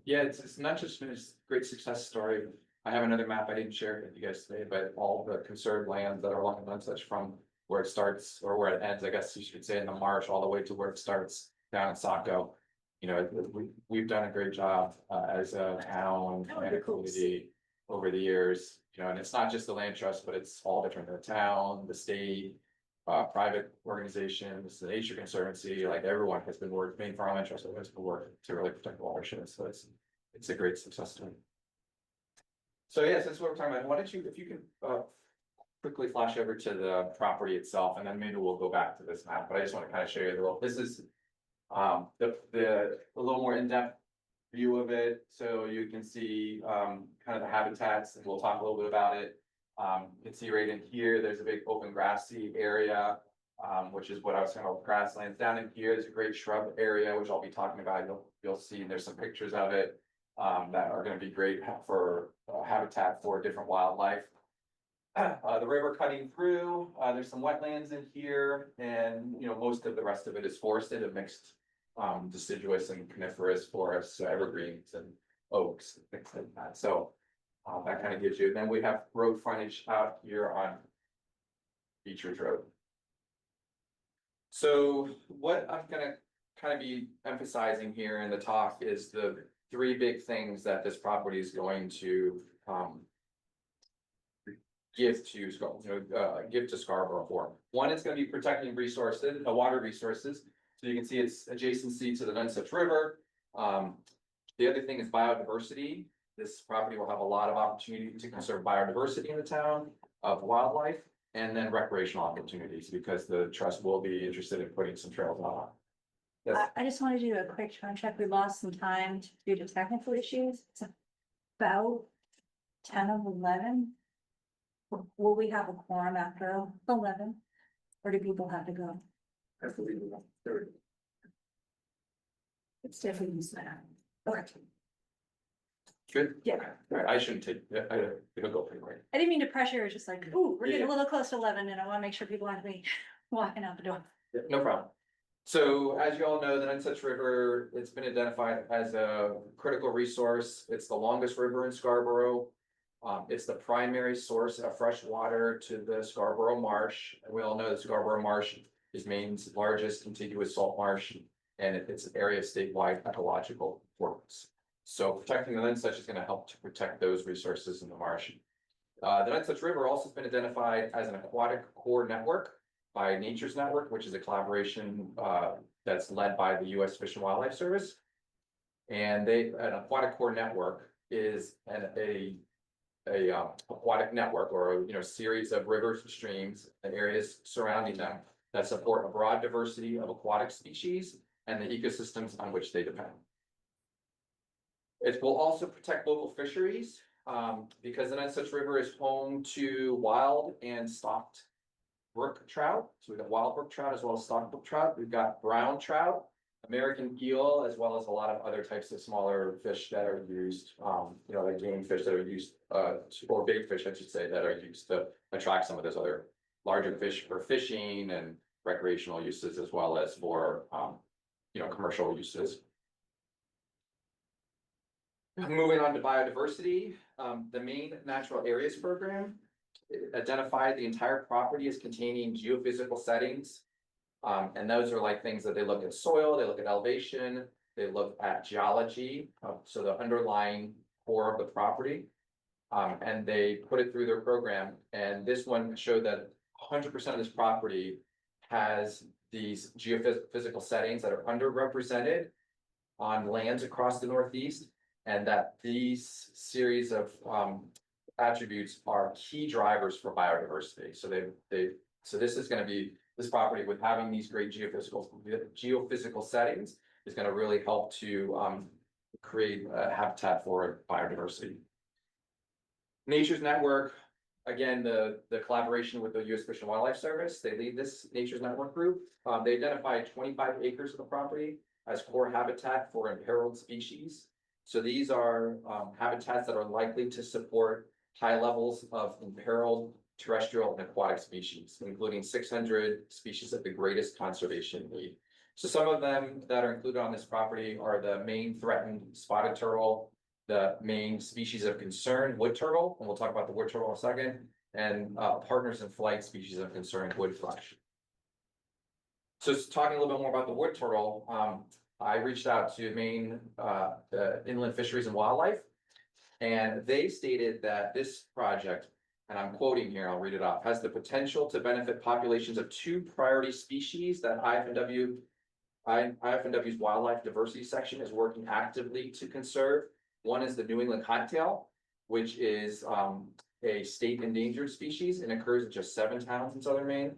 Speaker 4: Yeah, it's not just a great success story. I have another map I didn't share with you guys today, but all the conserved lands that are along the Nonesuch from where it starts or where it ends, I guess you should say, in the marsh, all the way to where it starts down in Saco. You know, we've done a great job as a town and a community over the years, you know, and it's not just the land trust, but it's all different, the town, the state. Private organizations, the Nature Conservancy, like everyone has been working, Maine Farmland Trust has been working to really protect the watershed, so it's a great success story. So yeah, since we're talking about, why don't you, if you can, quickly flash over to the property itself, and then maybe we'll go back to this map, but I just want to kind of show you the little, this is. The a little more in-depth view of it, so you can see, kind of the habitats, and we'll talk a little bit about it. You can see right in here, there's a big open grassy area, which is what I was talking about, grasslands. Down in here, there's a great shrub area, which I'll be talking about. You'll see, and there's some pictures of it, that are gonna be great for, habitat for different wildlife. The river cutting through, there's some wetlands in here, and, you know, most of the rest of it is forested, a mixed, deciduous and coniferous forests, so evergreens and oaks, and things like that, so. That kind of gives you, then we have road frontage out here on Beach Ridge Road. So what I'm gonna kind of be emphasizing here in the talk is the three big things that this property is going to, give to Scarborough for. One, it's gonna be protecting resources, water resources, so you can see it's adjacency to the Nonsuch River. The other thing is biodiversity. This property will have a lot of opportunity to conserve biodiversity in the town of wildlife, and then recreational opportunities, because the trust will be interested in putting some trails on. Yes,
Speaker 2: I just want to do a quick time check. We lost some time due to technical issues. It's about 10 of 11. Will we have a quorum after 11? Or do people have to go? It's definitely sad. Okay.
Speaker 4: good.
Speaker 2: Yeah.
Speaker 4: All right, I shouldn't take, it'll go pretty quick.
Speaker 2: I didn't mean to pressure, it's just like, ooh, we're getting
Speaker 4: Yeah.
Speaker 2: a little close to 11 and I want to make sure people aren't me walking out the door.
Speaker 4: Yeah, no problem. So as you all know, the Nonsuch River, it's been identified as a critical resource. It's the longest river in Scarborough. It's the primary source of fresh water to the Scarborough Marsh. And we all know the Scarborough Marsh is Maine's largest contiguous salt marsh, and it's an area of statewide ecological importance. So protecting the Nonsuch is going to help to protect those resources in the marsh. The Nonsuch River also has been identified as an aquatic core network by Nature's Network, which is a collaboration that's led by the U.S. Fish and Wildlife Service. And an aquatic core network is a aquatic network, or series of rivers and streams and areas surrounding them that support a broad diversity of aquatic species and the ecosystems on which they depend. It will also protect local fisheries because the Nonsuch River is home to wild and stocked brook trout. So we've got wild brook trout as well as stocked brook trout. We've got brown trout, American eel, as well as a lot of other types of smaller fish that are used, like game fish that are used, or big fish, I should say, that are used to attract some of those other larger fish for fishing and recreational uses, as well as for, commercial uses. Moving on to biodiversity, the Maine Natural Areas Program identified the entire property as containing geophysical settings. And those are like things that they look at soil, they look at elevation, they look at geology, so the underlying core of the property. And they put it through their program, and this one showed that 100% of this property has these geophysical settings that are underrepresented on lands across the Northeast, and that these series of attributes are key drivers for biodiversity. So so this is going to be, this property with having these great geophysical settings is going to really help to create a habitat for biodiversity. Nature's Network, again, the collaboration with the U.S. Fish and Wildlife Service, they lead this Nature's Network group. They identified 25 acres of the property as core habitat for imperiled species. So these are habitats that are likely to support high levels of imperiled terrestrial and aquatic species, including 600 species of the greatest conservation need. So some of them that are included on this property are the Maine threatened spotted turtle, the Maine species of concern wood turtle, and we'll talk about the wood turtle in a second, and partners in flight species of concern wood thrush. So talking a little bit more about the wood turtle, I reached out to Maine Inland Fisheries and Wildlife, And they stated that this project, and I'm quoting here, I'll read it off, has the potential to benefit populations of two priority species that IFNW's wildlife diversity section is working actively to conserve. One is the New England cottontail, which is a state endangered species and occurs in just 7 towns in southern Maine.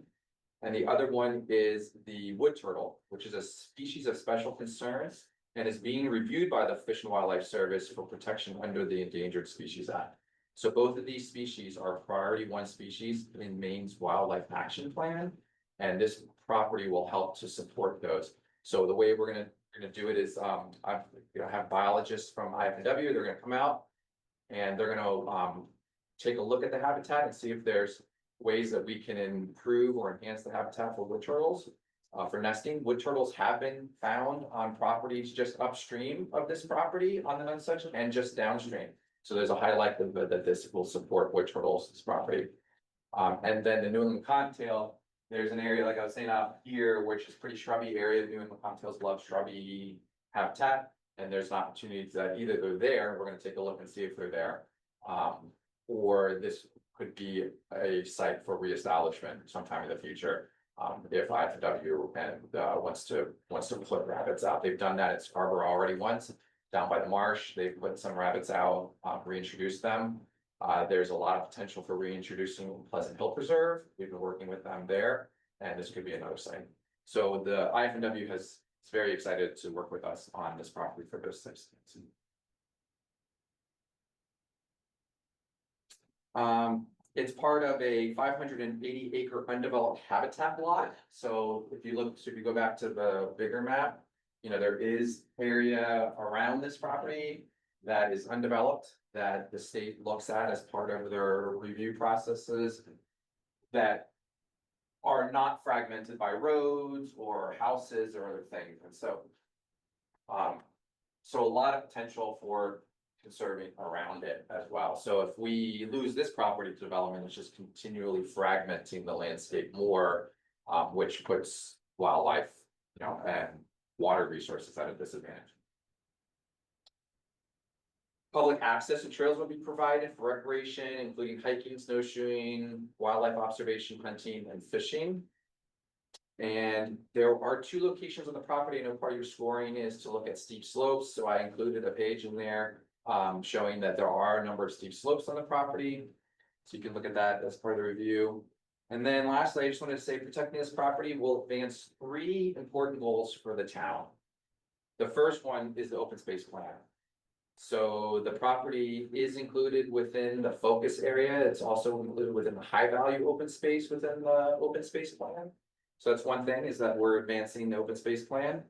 Speaker 4: And the other one is the wood turtle, which is a species of special concern and is being reviewed by the Fish and Wildlife Service for protection under the Endangered Species Act. So both of these species are priority 1 species in Maine's Wildlife Action Plan, and this property will help to support those. So the way we're gonna do it is, I've, have biologists from IFNW, they're gonna come out and they're gonna take a look at the habitat and see if there's ways that we can improve or enhance the habitat for wood turtles. For nesting, wood turtles have been found on properties just upstream of this property on the Nonsuch and just downstream. So there's a high likelihood that this will support wood turtles, this property. And then the New England cottontail, there's an area, like I was saying out here, which is pretty shrubby area. New England cottontails love shrubby habitat. And there's an opportunity that either they're there, we're gonna take a look and see if they're there. Or this could be a site for reestablishment sometime in the future. If IFW and wants to put rabbits out. They've done that at Scarborough already once, down by the marsh. They've put some rabbits out, reintroduced them. There's a lot of potential for reintroducing Pleasant Hill Preserve. We've been working with them there, and this could be another site. So the IFNW is very excited to work with us on this property for those types of things. It's part of a 580 acre undeveloped habitat lot. So if you go back to the bigger map, there is area around this property that is undeveloped that the state looks at as part of their review processes that are not fragmented by roads or houses or other things. And so, so a lot of potential for conserving around it as well. So if we lose this property to development, it's just continually fragmenting the landscape more, which puts wildlife, and water resources at a disadvantage. Public access to trails will be provided for recreation, including hiking, snowshoeing, wildlife observation, hunting, and fishing. And there are 2 locations on the property. I know part of your scoring is to look at steep slopes, so I included a page in there showing that there are a number of steep slopes on the property. So you can look at that as part of the review. And then lastly, I just wanted to say protecting this property will advance 3 important goals for the town. The first one is the open space plan. So the property is included within the focus area. It's also included within the high value open space within the open space plan. So that's one thing, is that we're advancing the open space plan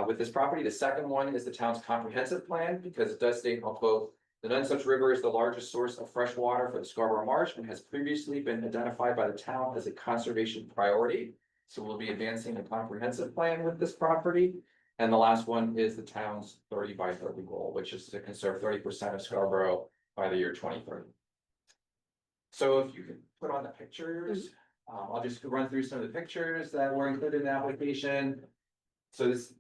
Speaker 4: with this property. The second one is the town's comprehensive plan, because it does state, I'll quote, "The Nonsuch River is the largest source of fresh water for the Scarborough Marsh and has previously been identified by the town as a conservation priority." So we'll be advancing a comprehensive plan with this property. And the last one is the town's 30 by 30 goal, which is to conserve 30% of Scarborough by the year 2030. So if you could put on the pictures, I'll just run through some of the pictures that were included in the application. So this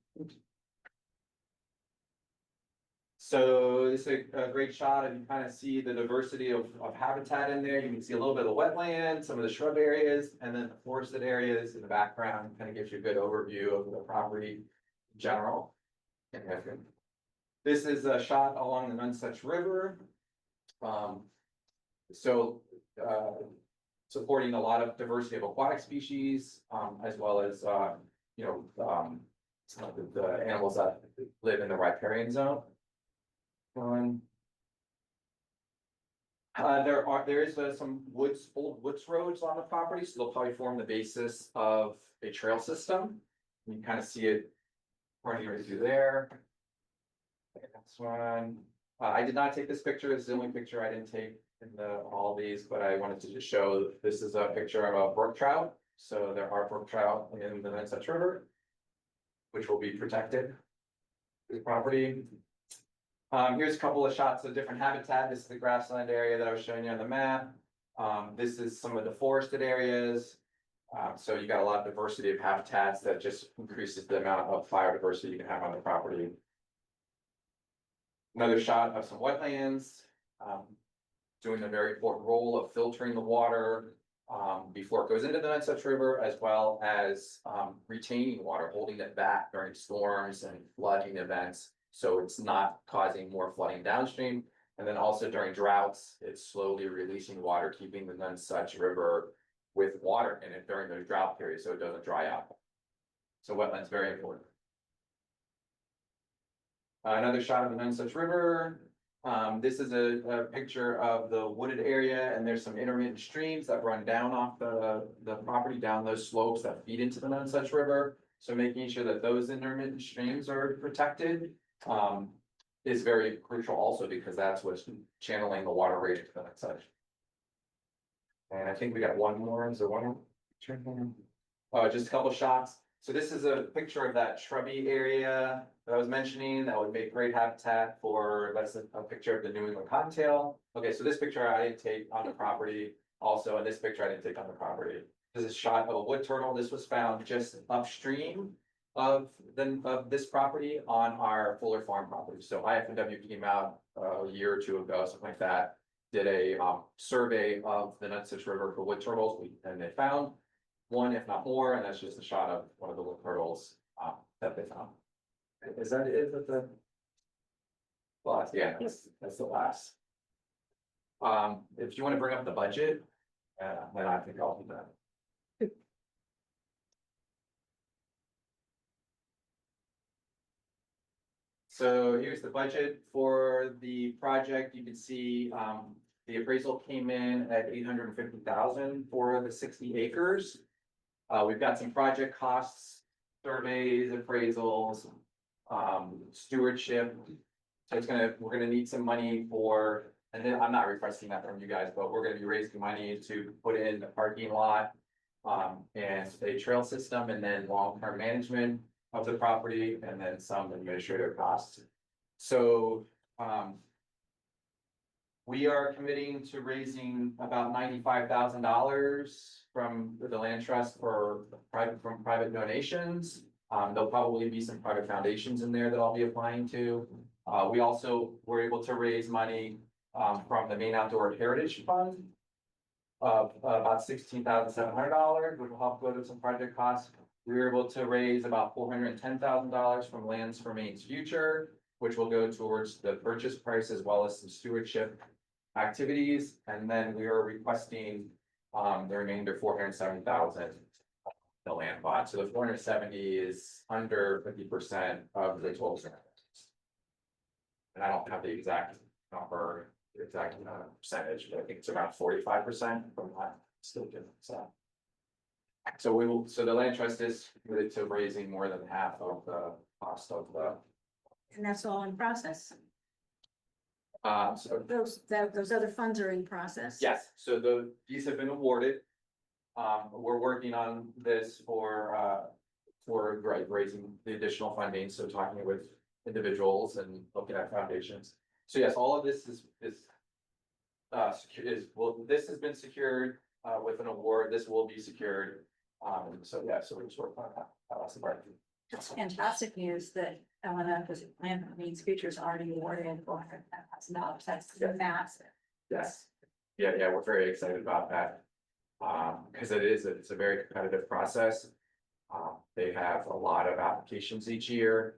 Speaker 4: is a great shot, and you kind of see the diversity of habitat in there. You can see a little bit of wetland, some of the shrub areas, and then the forested areas in the background. Kind of gives you a good overview of the property in general. This is a shot along the Nonsuch River. Supporting a lot of diversity of aquatic species, as well as, some of the animals that live in the riparian zone. There is some old woods roads on the property, so they'll probably form the basis of a trail system. You can kind of see it running right through there. Next one. I did not take this picture. This is the only picture I didn't take in all these, but I wanted to just show this is a picture of a brook trout. So there are brook trout in the Nonsuch River, which will be protected. This property. Here's a couple of shots of different habitat. This is the grassland area that I was showing you on the map. This is some of the forested areas. So you got a lot of diversity of habitats that just increases the amount of biodiversity you can have on the property. Another shot of some wetlands, doing a very important role of filtering the water before it goes into the Nonsuch River, as well as retaining water, holding it back during storms and flooding events. So it's not causing more flooding downstream. And then also during droughts, it's slowly releasing water, keeping the Nonsuch River with water in it during those drought periods, so it doesn't dry out. So wetlands very important. Another shot of the Nonsuch River. This is a picture of the wooded area, and there's some intermittent streams that run down off the property, down those slopes that feed into the Nonsuch River. So making sure that those intermittent streams are protected is very crucial also, because that's what's channeling the water right into the Nonsuch. And I think we got one more, is there one more? Just a couple shots. So this is a picture of that shrubby area that I was mentioning that would make great habitat for, that's a picture of the New England cottontail. Okay, so this picture I didn't take on the property also, and this picture I didn't take on the property. This is a shot of a wood turtle. This was found just upstream of this property on our Fuller Farm property. So IFNW came out a year or two ago, something like that, did a survey of the Nonsuch River for wood turtles, and they found one, if not more, and that's just a shot of one of the wood turtles that they found. Is that it with the? Well, yeah, that's the last. If you want to bring up the budget, then I think I'll do that. So here's the budget for the project. You can see the appraisal came in at 850,000 for the 60 acres. We've got some project costs, surveys, appraisals, stewardship. So we're gonna need some money for, and then I'm not requesting that from you guys, but we're gonna be raising money to put in a parking lot. And a trail system, and then long-term management of the property, and then some administrative costs. So, we are committing to raising about $95,000 from the land trust from private donations. There'll probably be some private foundations in there that I'll be applying to. We also were able to raise money from the Maine Outdoor Heritage Fund of about $16,700, which will help go to some project costs. We were able to raise about $410,000 from Lands for Maine's Future, which will go towards the purchase price as well as some stewardship activities. And then we are requesting the remainder $470,000 the land bought. So the 470 is under 50% of the total. And I don't have the exact number, the exact percentage, but I think it's around 45% from that still good. So the land trust is committed to raising more than half of the cost of the.
Speaker 9: And that's all in process.
Speaker 4: So
Speaker 9: Those other funds are in process.
Speaker 4: yes, so these have been awarded. We're working on this for raising the additional funding, so talking with individuals and looking at foundations. So yes, all of this is this has been secured with an award. This will be secured. So yeah, so we're just working on that. That's the part.
Speaker 2: It's fantastic news that LNF was Land for Maine's Future is already awarded $400,000. That's massive.
Speaker 4: Yes, yeah, we're very excited about that. Because it's a very competitive process. They have a lot of applications each year.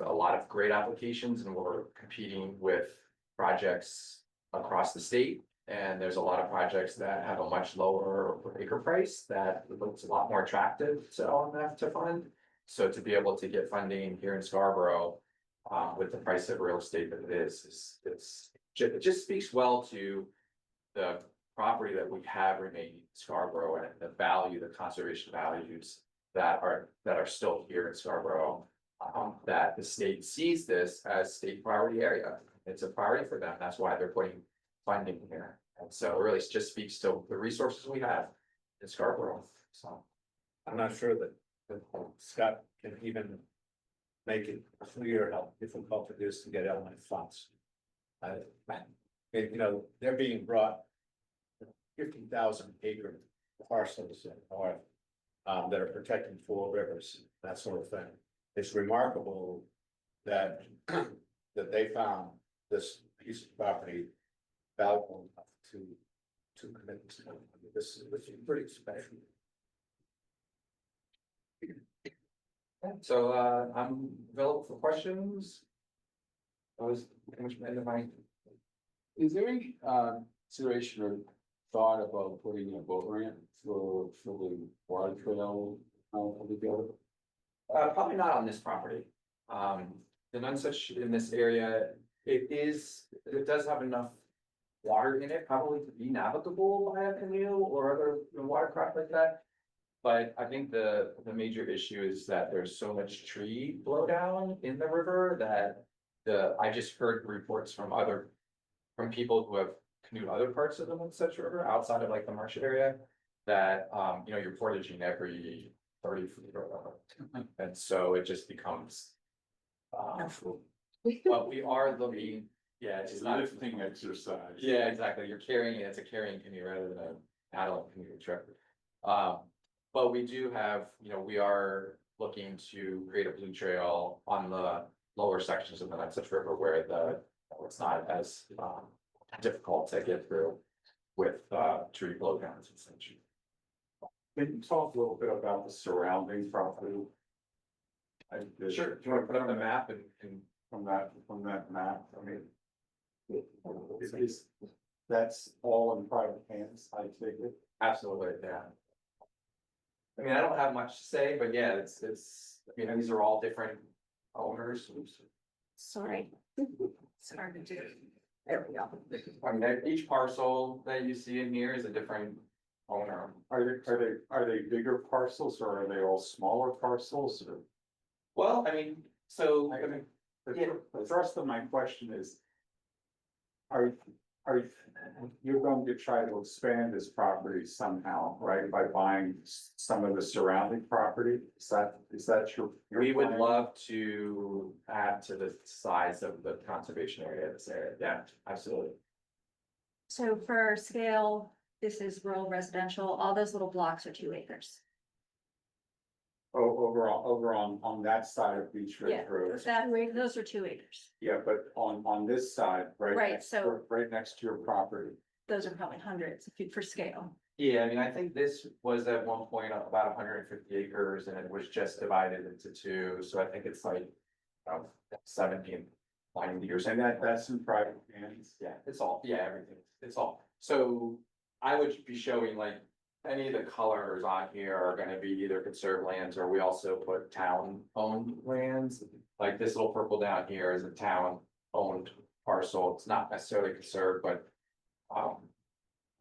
Speaker 4: A lot of great applications, and we're competing with projects across the state. And there's a lot of projects that have a much lower acre price that looks a lot more attractive to LNF to fund. So to be able to get funding here in Scarborough, with the price of real estate that it is, it just speaks well to the property that we have remaining in Scarborough and the value, the conservation values that are still here in Scarborough. That the state sees this as state priority area. It's a priority for them. That's why they're putting funding here. And so it really just speaks to the resources we have in Scarborough. So
Speaker 3: I'm not sure that Scott can even make it clear how difficult it is to get element funds. They're being brought 50,000 acre parcels in north that are protecting 4 rivers, that sort of thing. It's remarkable that that they found this piece of property valuable enough to commit to. This is pretty special.
Speaker 4: So, I'm available for questions. That was pretty much the end of my.
Speaker 7: Is there any consideration or thought about putting a boat ramp for the water trail together?
Speaker 4: Probably not on this property. The Nonsuch in this area, it does have enough water in it, probably to be navigable by a canoe or other watercraft like that. But I think the major issue is that there's so much tree blowdown in the river that I just heard reports from people who have canoed other parts of the Nonsuch River outside of like the marsh area. That you're portaging every 30 feet or whatever. And so it just becomes. But we are looking, yeah, it's
Speaker 7: It's
Speaker 4: not.
Speaker 7: lifting exercise.
Speaker 4: Yeah, exactly. You're carrying it. It's a carrying canoe rather than a paddling canoe trip. But we do have, we are looking to create a blue trail on the lower sections of the Nonsuch River where it's not as difficult to get through with tree blowdowns and such.
Speaker 10: Can you talk a little bit about the surrounding property?
Speaker 4: Sure. Do you want to put up the map and
Speaker 10: From that map, I mean. That's all in private hands, I take it.
Speaker 4: absolutely, yeah. I mean, I don't have much to say, but yeah, it's, these are all different owners.
Speaker 8: Sorry.
Speaker 2: It's hard to do.
Speaker 8: There we go.
Speaker 4: I mean, each parcel that you see in here is a different owner.
Speaker 10: Are they bigger parcels or are they all smaller parcels? Or-
Speaker 4: Well, I mean, so, I mean,
Speaker 10: The thrust of my question is. You're going to try to expand this property somehow, right, by buying some of the surrounding property? Is that your?
Speaker 4: we would
Speaker 10: plan?
Speaker 4: love to add to the size of the conservation area of this area. Yeah, absolutely.
Speaker 2: So for scale, this is rural residential, all those little blocks are 2 acres.
Speaker 10: Oh, over on that side of Beach Ridge Road.
Speaker 2: Those are 2 acres,
Speaker 10: Yeah, but on this side, right?
Speaker 2: Right,
Speaker 10: next-
Speaker 2: so-
Speaker 10: Right next to your property.
Speaker 2: those are probably hundreds for scale.
Speaker 4: Yeah, I mean, I think this was at one point about 150 acres and it was just divided into two, so I think it's like. 70 and 90 or
Speaker 10: And
Speaker 4: something.
Speaker 10: that's in private hands.
Speaker 4: Yeah, it's all, yeah, everything, it's all, so I would be showing like. Any of the colors on here are gonna be either conserved lands or we also put town owned lands. Like this little purple down here is a town owned parcel, it's not necessarily conserved, but.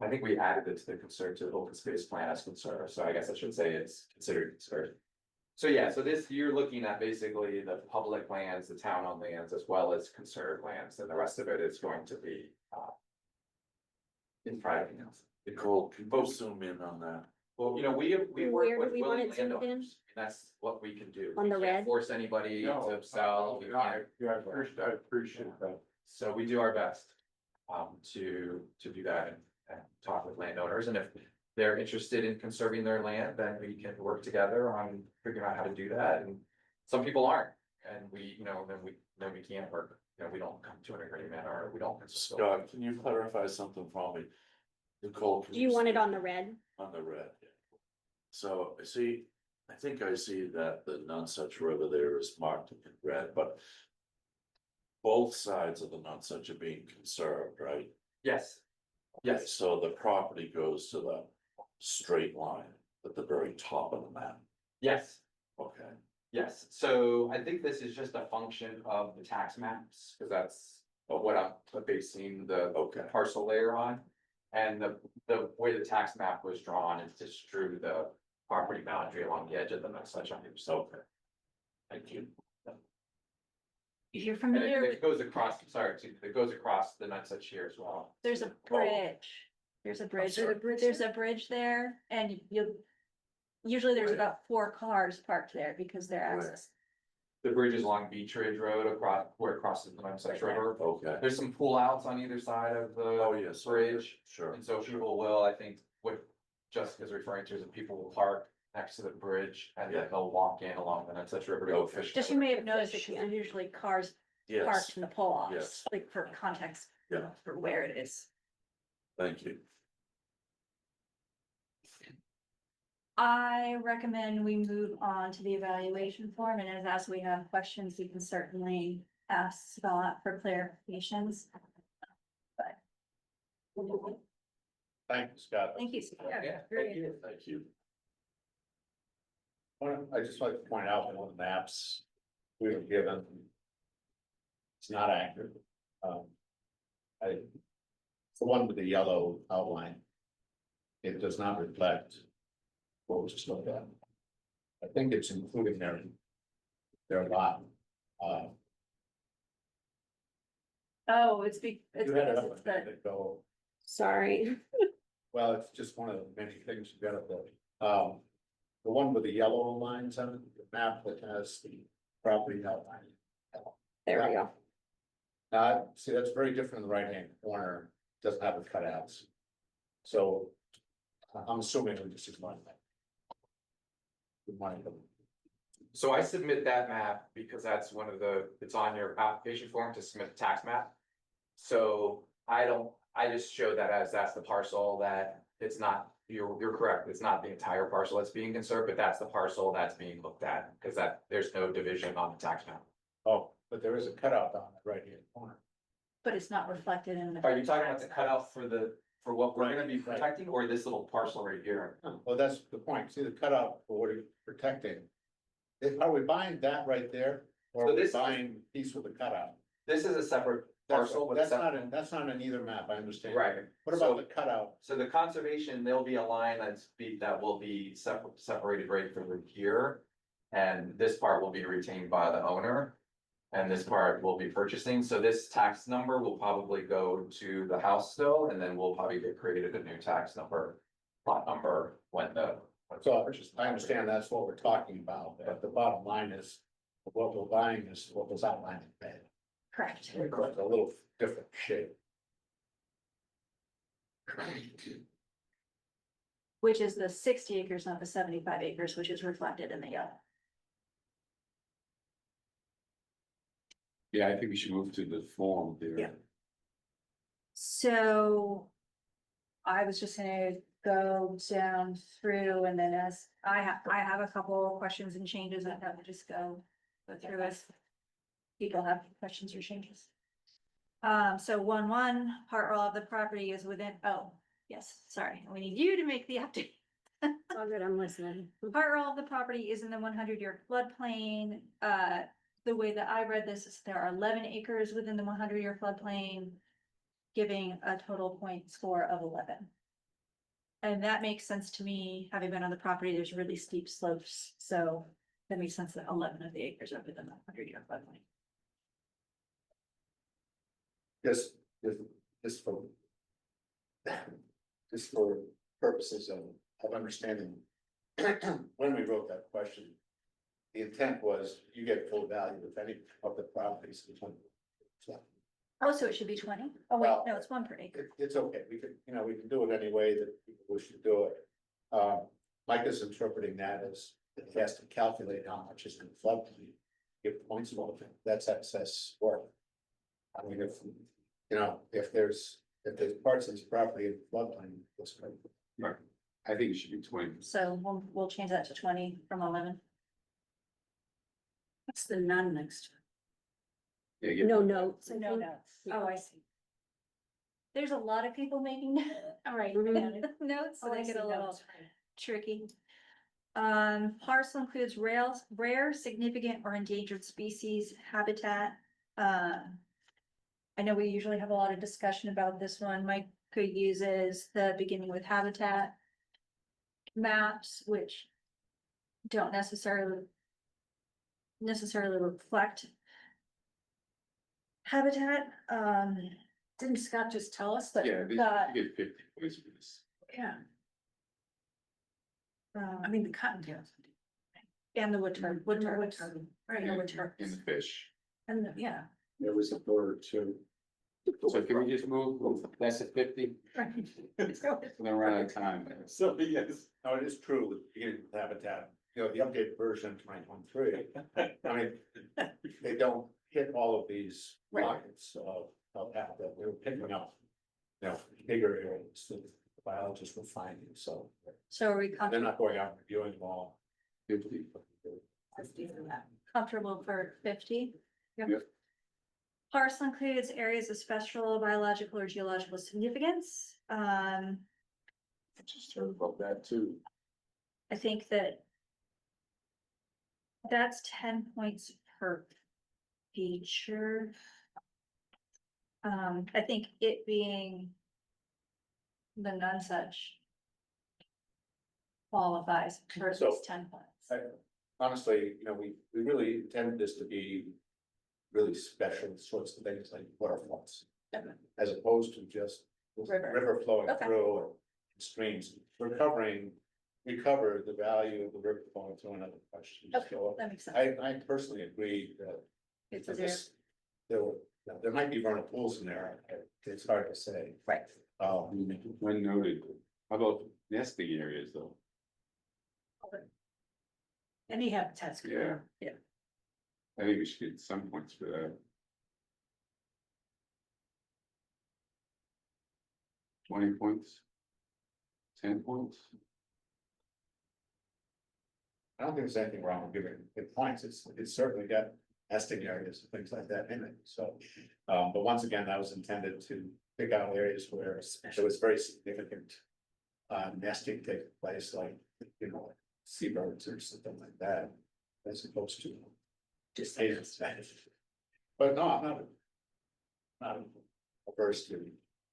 Speaker 4: I think we added it to the open space plan as conserved, so I guess I should say it's considered conserved. So yeah, so you're looking at basically the public lands, the town owned lands, as well as conserved lands, and the rest of it is going to be. In private hands.
Speaker 11: Nicole, can you zoom in on that?
Speaker 4: Well, we
Speaker 8: Where do
Speaker 4: work with
Speaker 8: we want
Speaker 4: willing
Speaker 8: it zoomed in?
Speaker 4: landowners, and that's what we can do.
Speaker 8: On the
Speaker 4: We can't
Speaker 8: red?
Speaker 4: Force anybody
Speaker 10: No,
Speaker 4: to sell, we can't,
Speaker 10: I appreciate that.
Speaker 4: so we do our best. To do that and talk with landowners, and if they're interested in conserving their land, then we can work together on figuring out how to do that, and. Some people aren't, and then we can't work, we don't come to an agreement, or we don't.
Speaker 11: Scott, can you clarify something for me? Nicole. can
Speaker 8: Do you want it
Speaker 11: see
Speaker 8: on the red?
Speaker 11: On the red. So I think I see that the Nonsuch River there is marked in red, but. Both sides of the Nonsuch are being conserved, right?
Speaker 4: Yes,
Speaker 11: Okay,
Speaker 4: yes,
Speaker 11: so the property goes to the straight line at the very top of the map,
Speaker 4: yes.
Speaker 11: okay?
Speaker 4: Yes, so I think this is just a function of the tax maps, because that's what I'm basing the
Speaker 11: Okay.
Speaker 4: parcel layer on. And the way the tax map was drawn is just drew the property boundary along the edge of the Nonsuch on each side.
Speaker 11: Okay. Thank you.
Speaker 2: You're
Speaker 4: And
Speaker 2: familiar
Speaker 4: it
Speaker 2: with,
Speaker 4: goes across, it goes across the Nonsuch here as well.
Speaker 2: there's a bridge. There's a bridge, there's a bridge there and usually there's
Speaker 11: Right.
Speaker 2: about 4 cars parked there because they're
Speaker 11: Right.
Speaker 2: access.
Speaker 4: The bridge is along Beach Ridge Road where it crosses the Nonsuch River.
Speaker 11: Okay.
Speaker 4: There's some pull outs on either side of
Speaker 11: Oh,
Speaker 4: the
Speaker 11: yes.
Speaker 4: bridge.
Speaker 11: Sure.
Speaker 4: And so people will, I think, what Jessica's referring to is that people will park next to the bridge and then they'll walk in along the Nonsuch River to go fish.
Speaker 2: Just you may have noticed it, 'cause there's usually cars
Speaker 11: Yes,
Speaker 2: parked in the pull-offs,
Speaker 11: Yes.
Speaker 2: like for context,
Speaker 11: yeah,
Speaker 2: for where it is.
Speaker 11: thank you.
Speaker 2: I recommend we move on to the evaluation form, and as we have questions, we can certainly ask Scott for clarifications.
Speaker 3: Thank you, Scott.
Speaker 2: Thank you, Scott.
Speaker 4: Yeah,
Speaker 2: Very
Speaker 4: thank you.
Speaker 11: Thank you.
Speaker 3: I just like to point out that on the maps we were given. It's not accurate. The one with the yellow outline. It does not reflect what was just looked at. I think it's including their lot.
Speaker 2: Oh, it's
Speaker 3: You had it
Speaker 2: because
Speaker 3: up
Speaker 2: it's
Speaker 3: a
Speaker 2: the,
Speaker 3: minute ago.
Speaker 8: Sorry.
Speaker 3: Well, it's just one of the many things you gotta do. The one with the yellow lines on it, the map that has the property outline.
Speaker 8: There we go.
Speaker 3: See, that's very different in the right-hand corner, doesn't have the cutouts. So I'm assuming we just ignore that. We might have-
Speaker 4: So I submit that map because that's one of it's on your application form to submit the tax map. So I just show that as that's the parcel that it's not, you're correct, it's not the entire parcel that's being conserved, but that's the parcel that's being looked at, because there's no division on the tax map.
Speaker 3: Oh, but there is a cutout on the right-hand corner.
Speaker 2: but it's not reflected in the.
Speaker 4: Are you talking about the cutout for what we're gonna be protecting, or this little parcel right here?
Speaker 3: Well, that's the point. See the cutout for what you're protecting. Are we buying that right there? Or
Speaker 4: So
Speaker 3: are we
Speaker 4: this is-
Speaker 3: buying the piece with the cutout?
Speaker 4: This is a separate parcel. with
Speaker 3: That's
Speaker 4: separate-
Speaker 3: that's not in either map, I understand.
Speaker 4: Right.
Speaker 3: What about the cutout?
Speaker 4: So the conservation, there'll be a line that will be separated right from here. And this part will be retained by the owner. And this part will be purchasing, so this tax number will probably go to the house still, and then we'll probably get created a new tax number. Plot number when the.
Speaker 3: So I understand that's what we're talking about, but the bottom line is, what we're buying is what was outlined in red.
Speaker 2: Correct.
Speaker 3: It's a little different shape.
Speaker 2: Which is the 60 acres, not the 75 acres, which is reflected in the yellow.
Speaker 7: Yeah, I think we should move to the form there.
Speaker 2: Yeah. So I was just gonna go down through, and then as I have a couple of questions and changes that I would just go through as people have questions or changes. So 1-1, part roll of the property is within, oh, yes, sorry, we need you to make the update.
Speaker 8: It's all good, I'm listening.
Speaker 2: Part roll of the property is in the 100-year floodplain. The way that I read this is there are 11 acres within the 100-year floodplain, giving a total point score of 11. And that makes sense to me, having been on the property, there's really steep slopes, so that makes sense that 11 of the acres are within the 100-year floodplain.
Speaker 3: Just for. Just for purposes of understanding. When we wrote that question. The intent was you get full value of any of the properties.
Speaker 2: Oh, so it should be 20? Oh, wait,
Speaker 3: Well,
Speaker 2: no, it's 1 per acre.
Speaker 3: It's okay, we could, we can do it any way that people wish to do it. Mike is interpreting that as it has to calculate how much is in the floodplain. Give points of it, that's excess work. I mean, if there's parts of this property in the floodplain, that's great.
Speaker 7: Right. I think it should be 20.
Speaker 2: So we'll change that to 20 from 11.
Speaker 9: What's the none next to it?
Speaker 7: Yeah,
Speaker 8: No notes. I
Speaker 2: No
Speaker 8: think.
Speaker 2: notes. Oh, I see. There's a lot of people making
Speaker 9: All right.
Speaker 8: Mhm.
Speaker 2: notes, so
Speaker 9: Oh, I
Speaker 2: they
Speaker 9: see,
Speaker 2: get a little
Speaker 9: notes, right.
Speaker 2: tricky. Parcel includes rare, significant or endangered species habitat. I know we usually have a lot of discussion about this one. Mike could uses the beginning with habitat maps, which don't necessarily reflect habitat.
Speaker 9: Didn't Scott just tell us that?
Speaker 7: Yeah,
Speaker 2: Got-
Speaker 7: you get 50 points for this.
Speaker 9: Yeah, I mean, the cottontails.
Speaker 2: And the wood turtle,
Speaker 9: Wood turtle, right, no wood
Speaker 7: In the
Speaker 9: turtles.
Speaker 7: fish.
Speaker 9: And, yeah.
Speaker 10: There was a bird too.
Speaker 7: So can we just move, that's at 50,
Speaker 9: Right.
Speaker 7: so then run out of time.
Speaker 10: So, yes.
Speaker 3: No, it is true, with beginning with habitat, the updated version 2023. I mean, they don't hit all of these
Speaker 1: Right.
Speaker 3: pockets of that, that we were picking up. You know, bigger areas that the biologists were finding, so
Speaker 2: So are we
Speaker 3: they're not going out and reviewing them all.
Speaker 7: 50.
Speaker 2: comfortable for 50?
Speaker 7: Yep.
Speaker 2: Parcel includes areas of special biological or geological significance.
Speaker 7: Just heard about that too.
Speaker 2: I think that that's 10 points per feature. I think it being the none such qualifies for at
Speaker 3: So,
Speaker 2: least 10 points.
Speaker 3: Honestly, you know, we really intended this to be really special sorts of things like waterfalls. As opposed to just river flowing
Speaker 2: Okay.
Speaker 3: through or streams. We cover the value of the river flowing through another question.
Speaker 2: Okay,
Speaker 3: So
Speaker 2: that makes sense.
Speaker 3: I personally agree that
Speaker 2: It's
Speaker 3: that
Speaker 2: a zero.
Speaker 3: there might be vernal pools in there. It's hard to say.
Speaker 2: Right.
Speaker 7: When noted, how about nesting areas though?
Speaker 9: Any habitats.
Speaker 7: Yeah.
Speaker 2: Yeah.
Speaker 7: I think we should get some points for that. 20 points. 10 points.
Speaker 3: I don't think there's anything wrong with giving it points. It's certainly got nesting areas and things like that in it, so. But once again, that was intended to pick out areas where there was very significant. Nesting taking place, like, you know, like seabirds or something like that, as opposed to. Just. But no, I'm not averse to.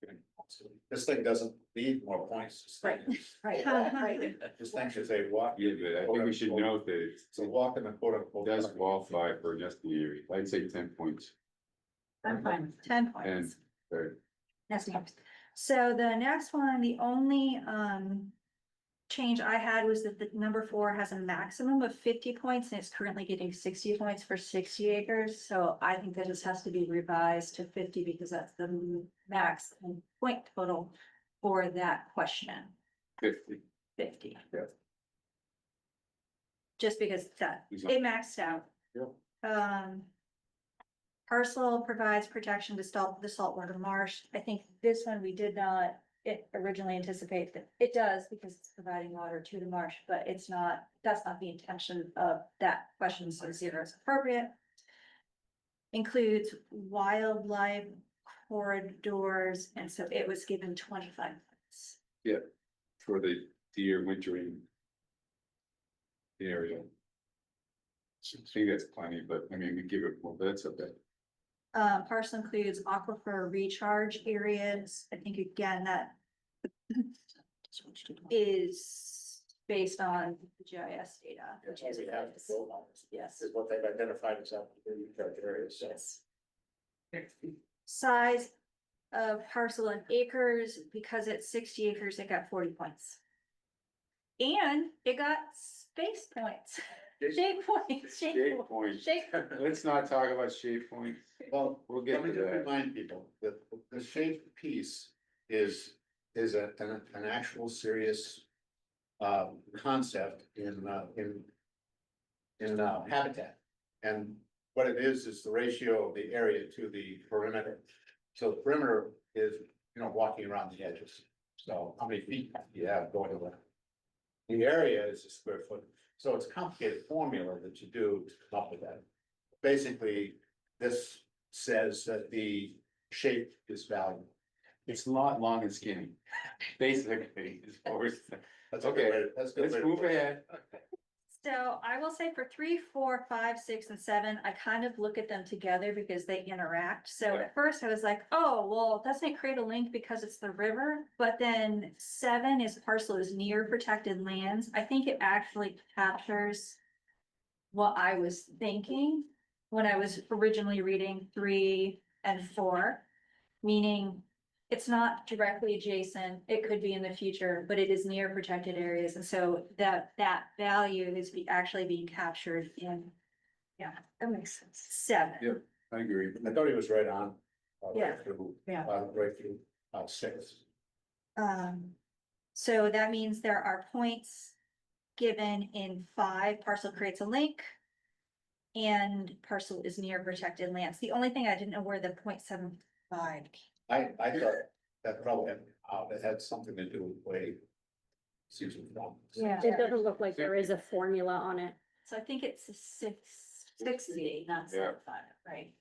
Speaker 3: giving points. This thing doesn't need more points. This thing is-
Speaker 9: Right.
Speaker 3: This thing should say walk.
Speaker 7: Yeah, but I think we should note that
Speaker 3: It's a walk in the quote
Speaker 7: it
Speaker 3: unquote.
Speaker 7: does qualify for nesting area. I'd say 10 points.
Speaker 9: I'm fine.
Speaker 2: 10
Speaker 7: And
Speaker 2: points.
Speaker 7: or
Speaker 2: Nesting areas. So the next one, the only change I had was that the number 4 has a maximum of 50 points and it's currently getting 60 points for 60 acres. So I think that just has to be revised to 50 because that's the max point total for that question,
Speaker 7: 50.
Speaker 2: 50.
Speaker 7: Yeah.
Speaker 2: Just because that, it maxed out.
Speaker 7: Yeah.
Speaker 2: Parcel provides protection to the saltwater marsh. I think this one we did not originally anticipate that it does because it's providing water to the marsh, but it's not, that's not the intention of that question, so 0 is appropriate. Includes wildlife corridors, and so it was given 25 points.
Speaker 7: Yeah, for the deer wintering area. I think that's plenty, but I mean, we give it more, but that's okay.
Speaker 2: Parcel includes aquifer recharge areas. I think again, that is based on the GIS data, which is. Yes.
Speaker 3: Is what they've identified as up to the areas.
Speaker 2: Yes. Size of parcel in acres, because it's 60 acres, it got 40 points. And it got space points, shape points,
Speaker 7: Shape point.
Speaker 2: shape.
Speaker 7: Let's not talk about shape points.
Speaker 3: Well,
Speaker 7: We'll get
Speaker 3: let me
Speaker 7: to
Speaker 3: just
Speaker 7: that.
Speaker 3: remind people that the shape piece is an actual serious. Concept in habitat. And what it is the ratio of the area to the perimeter. So the perimeter is, you know, walking around the edges. So how many feet you have going around? The area is a square foot, so it's a complicated formula that you do to come up with that. Basically, this says that the shape is valuable.
Speaker 7: It's not long and skinny. Basically, is what we're saying.
Speaker 3: That's a good way to- that's a good
Speaker 7: Let's
Speaker 3: way to
Speaker 7: move
Speaker 3: put it.
Speaker 7: ahead.
Speaker 2: So I will say for 3, 4, 5, 6, and 7, I kind of look at them together because they interact. So
Speaker 7: Yeah.
Speaker 2: at first I was like, oh, well, doesn't it create a link because it's the river? But then 7 is parcel is near protected lands. I think it actually captures what I was thinking when I was originally reading 3 and 4, meaning it's not directly adjacent, it could be in the future, but it is near protected areas, and so that value is actually being captured in. Yeah, that makes sense. 7.
Speaker 7: Yep. I agree.
Speaker 3: I thought he was right on.
Speaker 2: Yeah.
Speaker 3: Right through,
Speaker 9: Yeah.
Speaker 3: right through, 6.
Speaker 2: So that means there are points given in 5, parcel creates a link. and parcel is near protected lands. The only thing I didn't know where the 0.75.
Speaker 3: I thought that probably had, it had something to do with way. Season one.
Speaker 2: Yeah.
Speaker 8: It doesn't look like there is a formula on it.
Speaker 2: So I think it's a 60, not 75, right?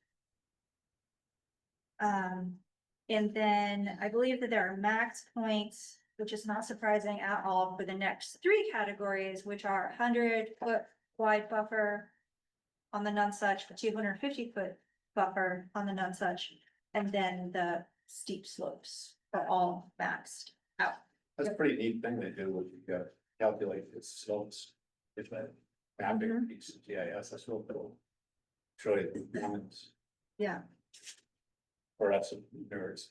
Speaker 2: And then I believe that there are max points, which is not surprising at all for the next three categories, which are 100-foot wide buffer on the Nonsuch, 250-foot buffer on the Nonsuch, and then the steep slopes are all maxed out.
Speaker 3: That's a pretty neat thing they do when you calculate the slopes. If that mapping piece of GIS, that's real cool. Show you the performance
Speaker 2: Yeah.
Speaker 3: for us nerds.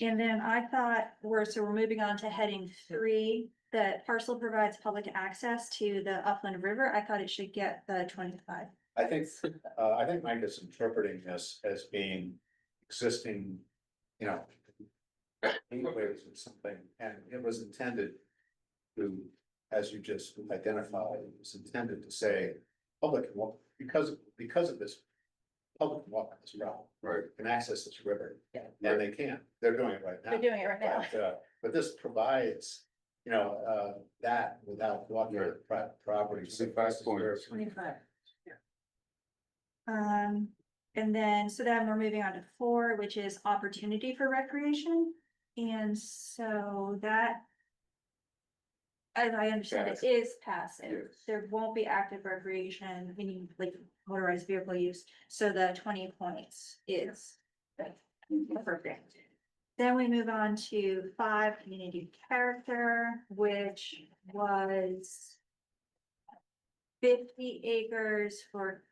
Speaker 2: And then I thought we're moving on to heading 3, that parcel provides public access to the upland river. I thought it should get the 25.
Speaker 3: I think Mike is interpreting this as being existing, you know. Anyways or something, and it was intended to, as you just identified, it was intended to say, public, because of this. Public can walk this route,
Speaker 7: Right.
Speaker 3: can access this river,
Speaker 2: Yeah.
Speaker 3: and they can, they're doing it right now.
Speaker 2: They're doing it right now.
Speaker 3: But this provides, you know, that without walking the property.
Speaker 7: 25 points.
Speaker 2: 25. And then, so then we're moving on to 4, which is opportunity for recreation. And so that, as I understand it, is passive.
Speaker 7: Yes.
Speaker 2: There won't be active recreation, meaning like motorized vehicle use. So the 20 points is appropriate. Then we move on to 5, community character, which was 50 acres for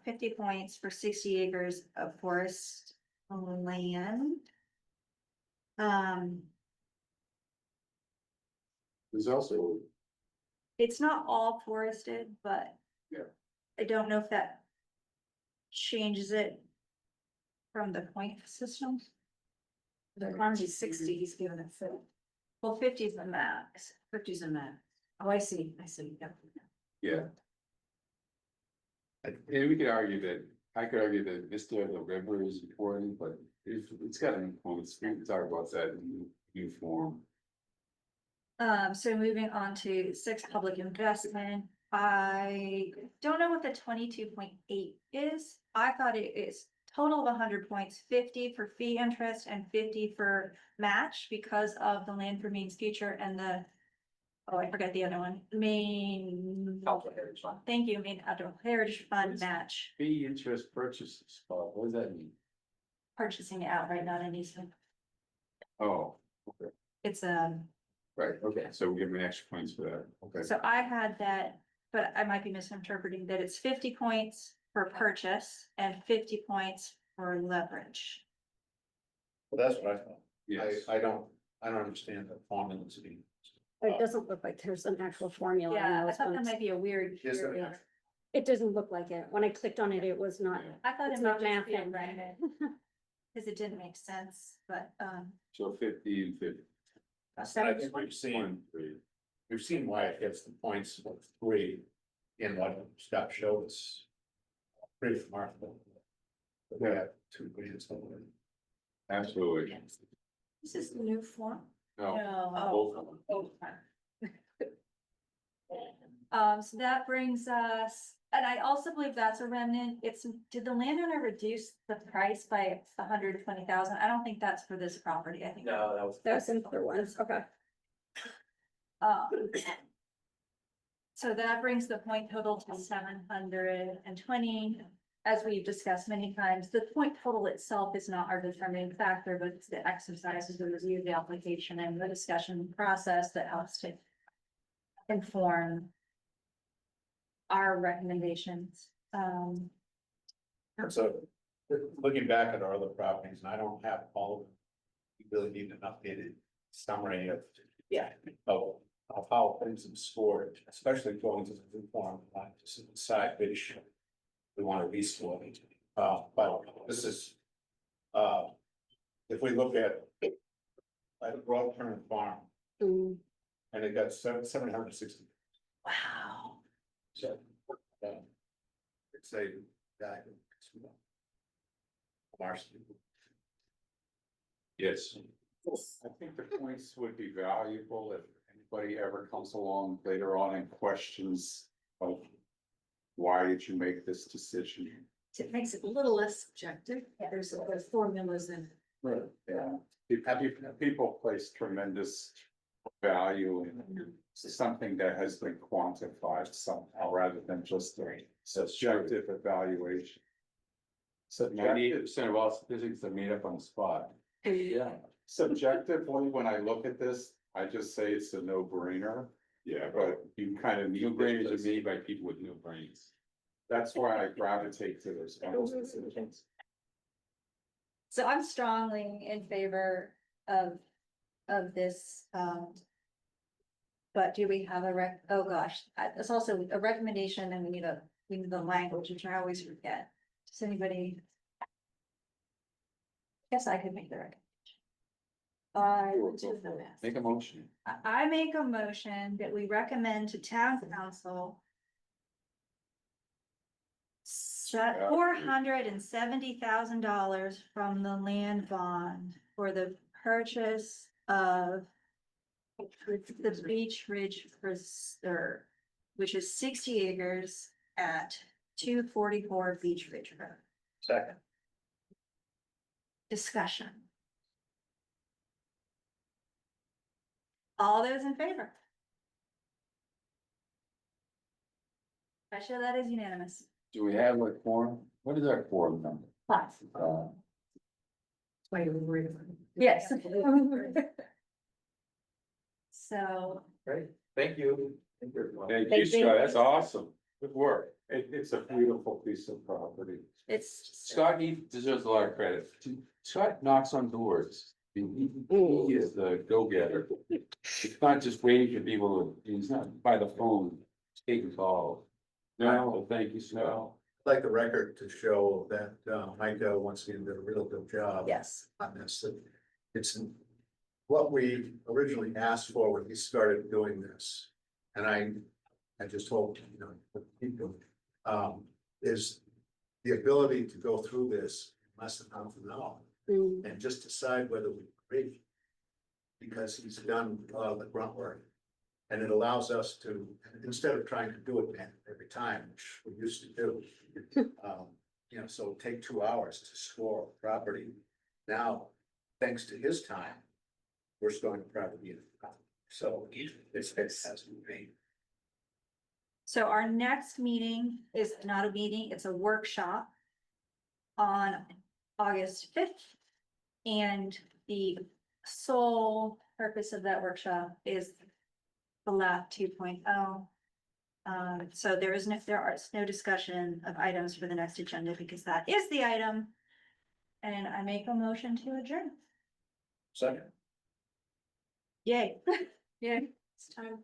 Speaker 2: 50 points for 60 acres of forest land.
Speaker 7: There's also,
Speaker 2: It's not all forested, but.
Speaker 7: Yeah.
Speaker 2: I don't know if that changes it from the point system.
Speaker 9: The orange 60, he's giving it 50.
Speaker 2: Well, 50 is the max.
Speaker 9: 50 is a man. Oh, I see, yeah.
Speaker 7: yeah. And we could argue that, I could argue that Vista of the River is important, but it's got an influence, we can talk about that in new form.
Speaker 2: So moving on to 6, public investment. I don't know what the 22.8 is. I thought it is total of 100 points, 50 for fee interest and 50 for match because of the Land for Maine's Future and the, oh, I forgot the other one, Maine. Thank you, Maine Outdoor Heritage Fund match,
Speaker 7: Fee interest purchases, Bob, what does that mean?
Speaker 2: purchasing it outright, not an easement.
Speaker 7: Oh, okay,
Speaker 2: It's
Speaker 7: right, okay, so we're giving extra points for that, okay.
Speaker 2: so I had that, but I might be misinterpreting that it's 50 points for purchase and 50 points for leverage.
Speaker 3: Well, that's what I thought.
Speaker 7: Yes,
Speaker 3: I don't understand the formula to be.
Speaker 8: It doesn't look like there's an actual formula
Speaker 2: Yeah,
Speaker 8: in
Speaker 2: I
Speaker 8: those
Speaker 2: thought that
Speaker 8: ones.
Speaker 2: might be a weird.
Speaker 3: Is there-
Speaker 8: It doesn't look like it. When I clicked on it, it was not.
Speaker 2: I thought
Speaker 8: It's
Speaker 2: it
Speaker 8: not
Speaker 2: might just be a
Speaker 8: mapping.
Speaker 2: random, because it didn't make sense, but,
Speaker 7: so 50 and 50.
Speaker 3: I think we've seen why it gets the points of 3 in what Scott showed us. Pretty remarkable. But we have 2 grants over.
Speaker 7: Absolutely,
Speaker 9: This is the new form.
Speaker 7: no,
Speaker 2: no.
Speaker 7: both of them.
Speaker 2: So that brings us, and I also believe that's a remnant. Did the landowner reduce the price by 120,000? I don't think that's for this property. I think.
Speaker 5: No, that was.
Speaker 8: Those in other ones, okay.
Speaker 2: So that brings the point total to 720. As we've discussed many times, the point total itself is not our determining factor, but it's the exercises, the review, the application and the discussion process that helps to inform our recommendations.
Speaker 3: So looking back at our other properties, and I don't have all of them. We really need an updated summary of. Of how things are scored, especially going to the new form, not just decide which we want to restore it. But this is, if we look at like a broad term farm,
Speaker 8: Mm,
Speaker 3: and it got 760.
Speaker 2: Wow.
Speaker 3: So Say that. Marcy.
Speaker 7: Yes.
Speaker 10: I think the points would be valuable if anybody ever comes along later on and questions of why did you make this decision?
Speaker 9: It makes it a little less subjective. There's formulas in it.
Speaker 10: Right. Yeah, people place tremendous value in something that has been quantified somehow rather than just a subjective evaluation.
Speaker 7: 98% of all statistics are made up on the spot.
Speaker 10: Yeah, subjectively, when I look at this, I just say it's a no-brainer. Yeah, but you kind of
Speaker 7: No
Speaker 10: need.
Speaker 7: brains are made by people with no brains.
Speaker 10: That's why I gravitate to those kind of decisions.
Speaker 2: So I'm strongly in favor of this, but do we have oh gosh, it's also a recommendation and we need the language, which I always forget. Does anybody? Guess I could make the recommendation.
Speaker 7: Make a motion.
Speaker 2: I make a motion that we recommend to town council set $470,000 from the land bond for the purchase of the Beach Ridge Preserve, which is 60 acres at 244 Beach Ridge Road.
Speaker 3: Second.
Speaker 2: Discussion. All those in favor? I show that is unanimous.
Speaker 7: Do we have a quorum? What is our quorum number?
Speaker 2: 5.
Speaker 9: Why you were worried about it.
Speaker 2: Yes. So,
Speaker 10: Great, thank you.
Speaker 7: Thank you,
Speaker 8: Thank you.
Speaker 7: Scott. That's awesome. Good work.
Speaker 10: It's a beautiful piece of property.
Speaker 2: it's,
Speaker 7: Scott, he deserves a lot of credit. Scott knocks on doors. He is the go-getter. He's not just waiting for people, he's not by the phone, taking calls. No, thank you, Scott.
Speaker 3: I'd like the record to show that Micah once again did a real good job.
Speaker 2: yes,
Speaker 3: On this. It's what we originally asked for when we started doing this. And I just hope, people, is the ability to go through this in less than half an hour and just decide whether we agree. Because he's done the grunt work. And it allows us to, instead of trying to do it every time, which we used to do. So take 2 hours to score a property. Now, thanks to his time, we're storing the property in. So it has to be.
Speaker 2: so our next meeting is not a meeting, it's a workshop on August 5th. And the sole purpose of that workshop is the lab 2.0. So there is no discussion of items for the next agenda because that is the item. And I make a motion to adjourn.
Speaker 3: Second.
Speaker 2: Yay. Yay, it's time.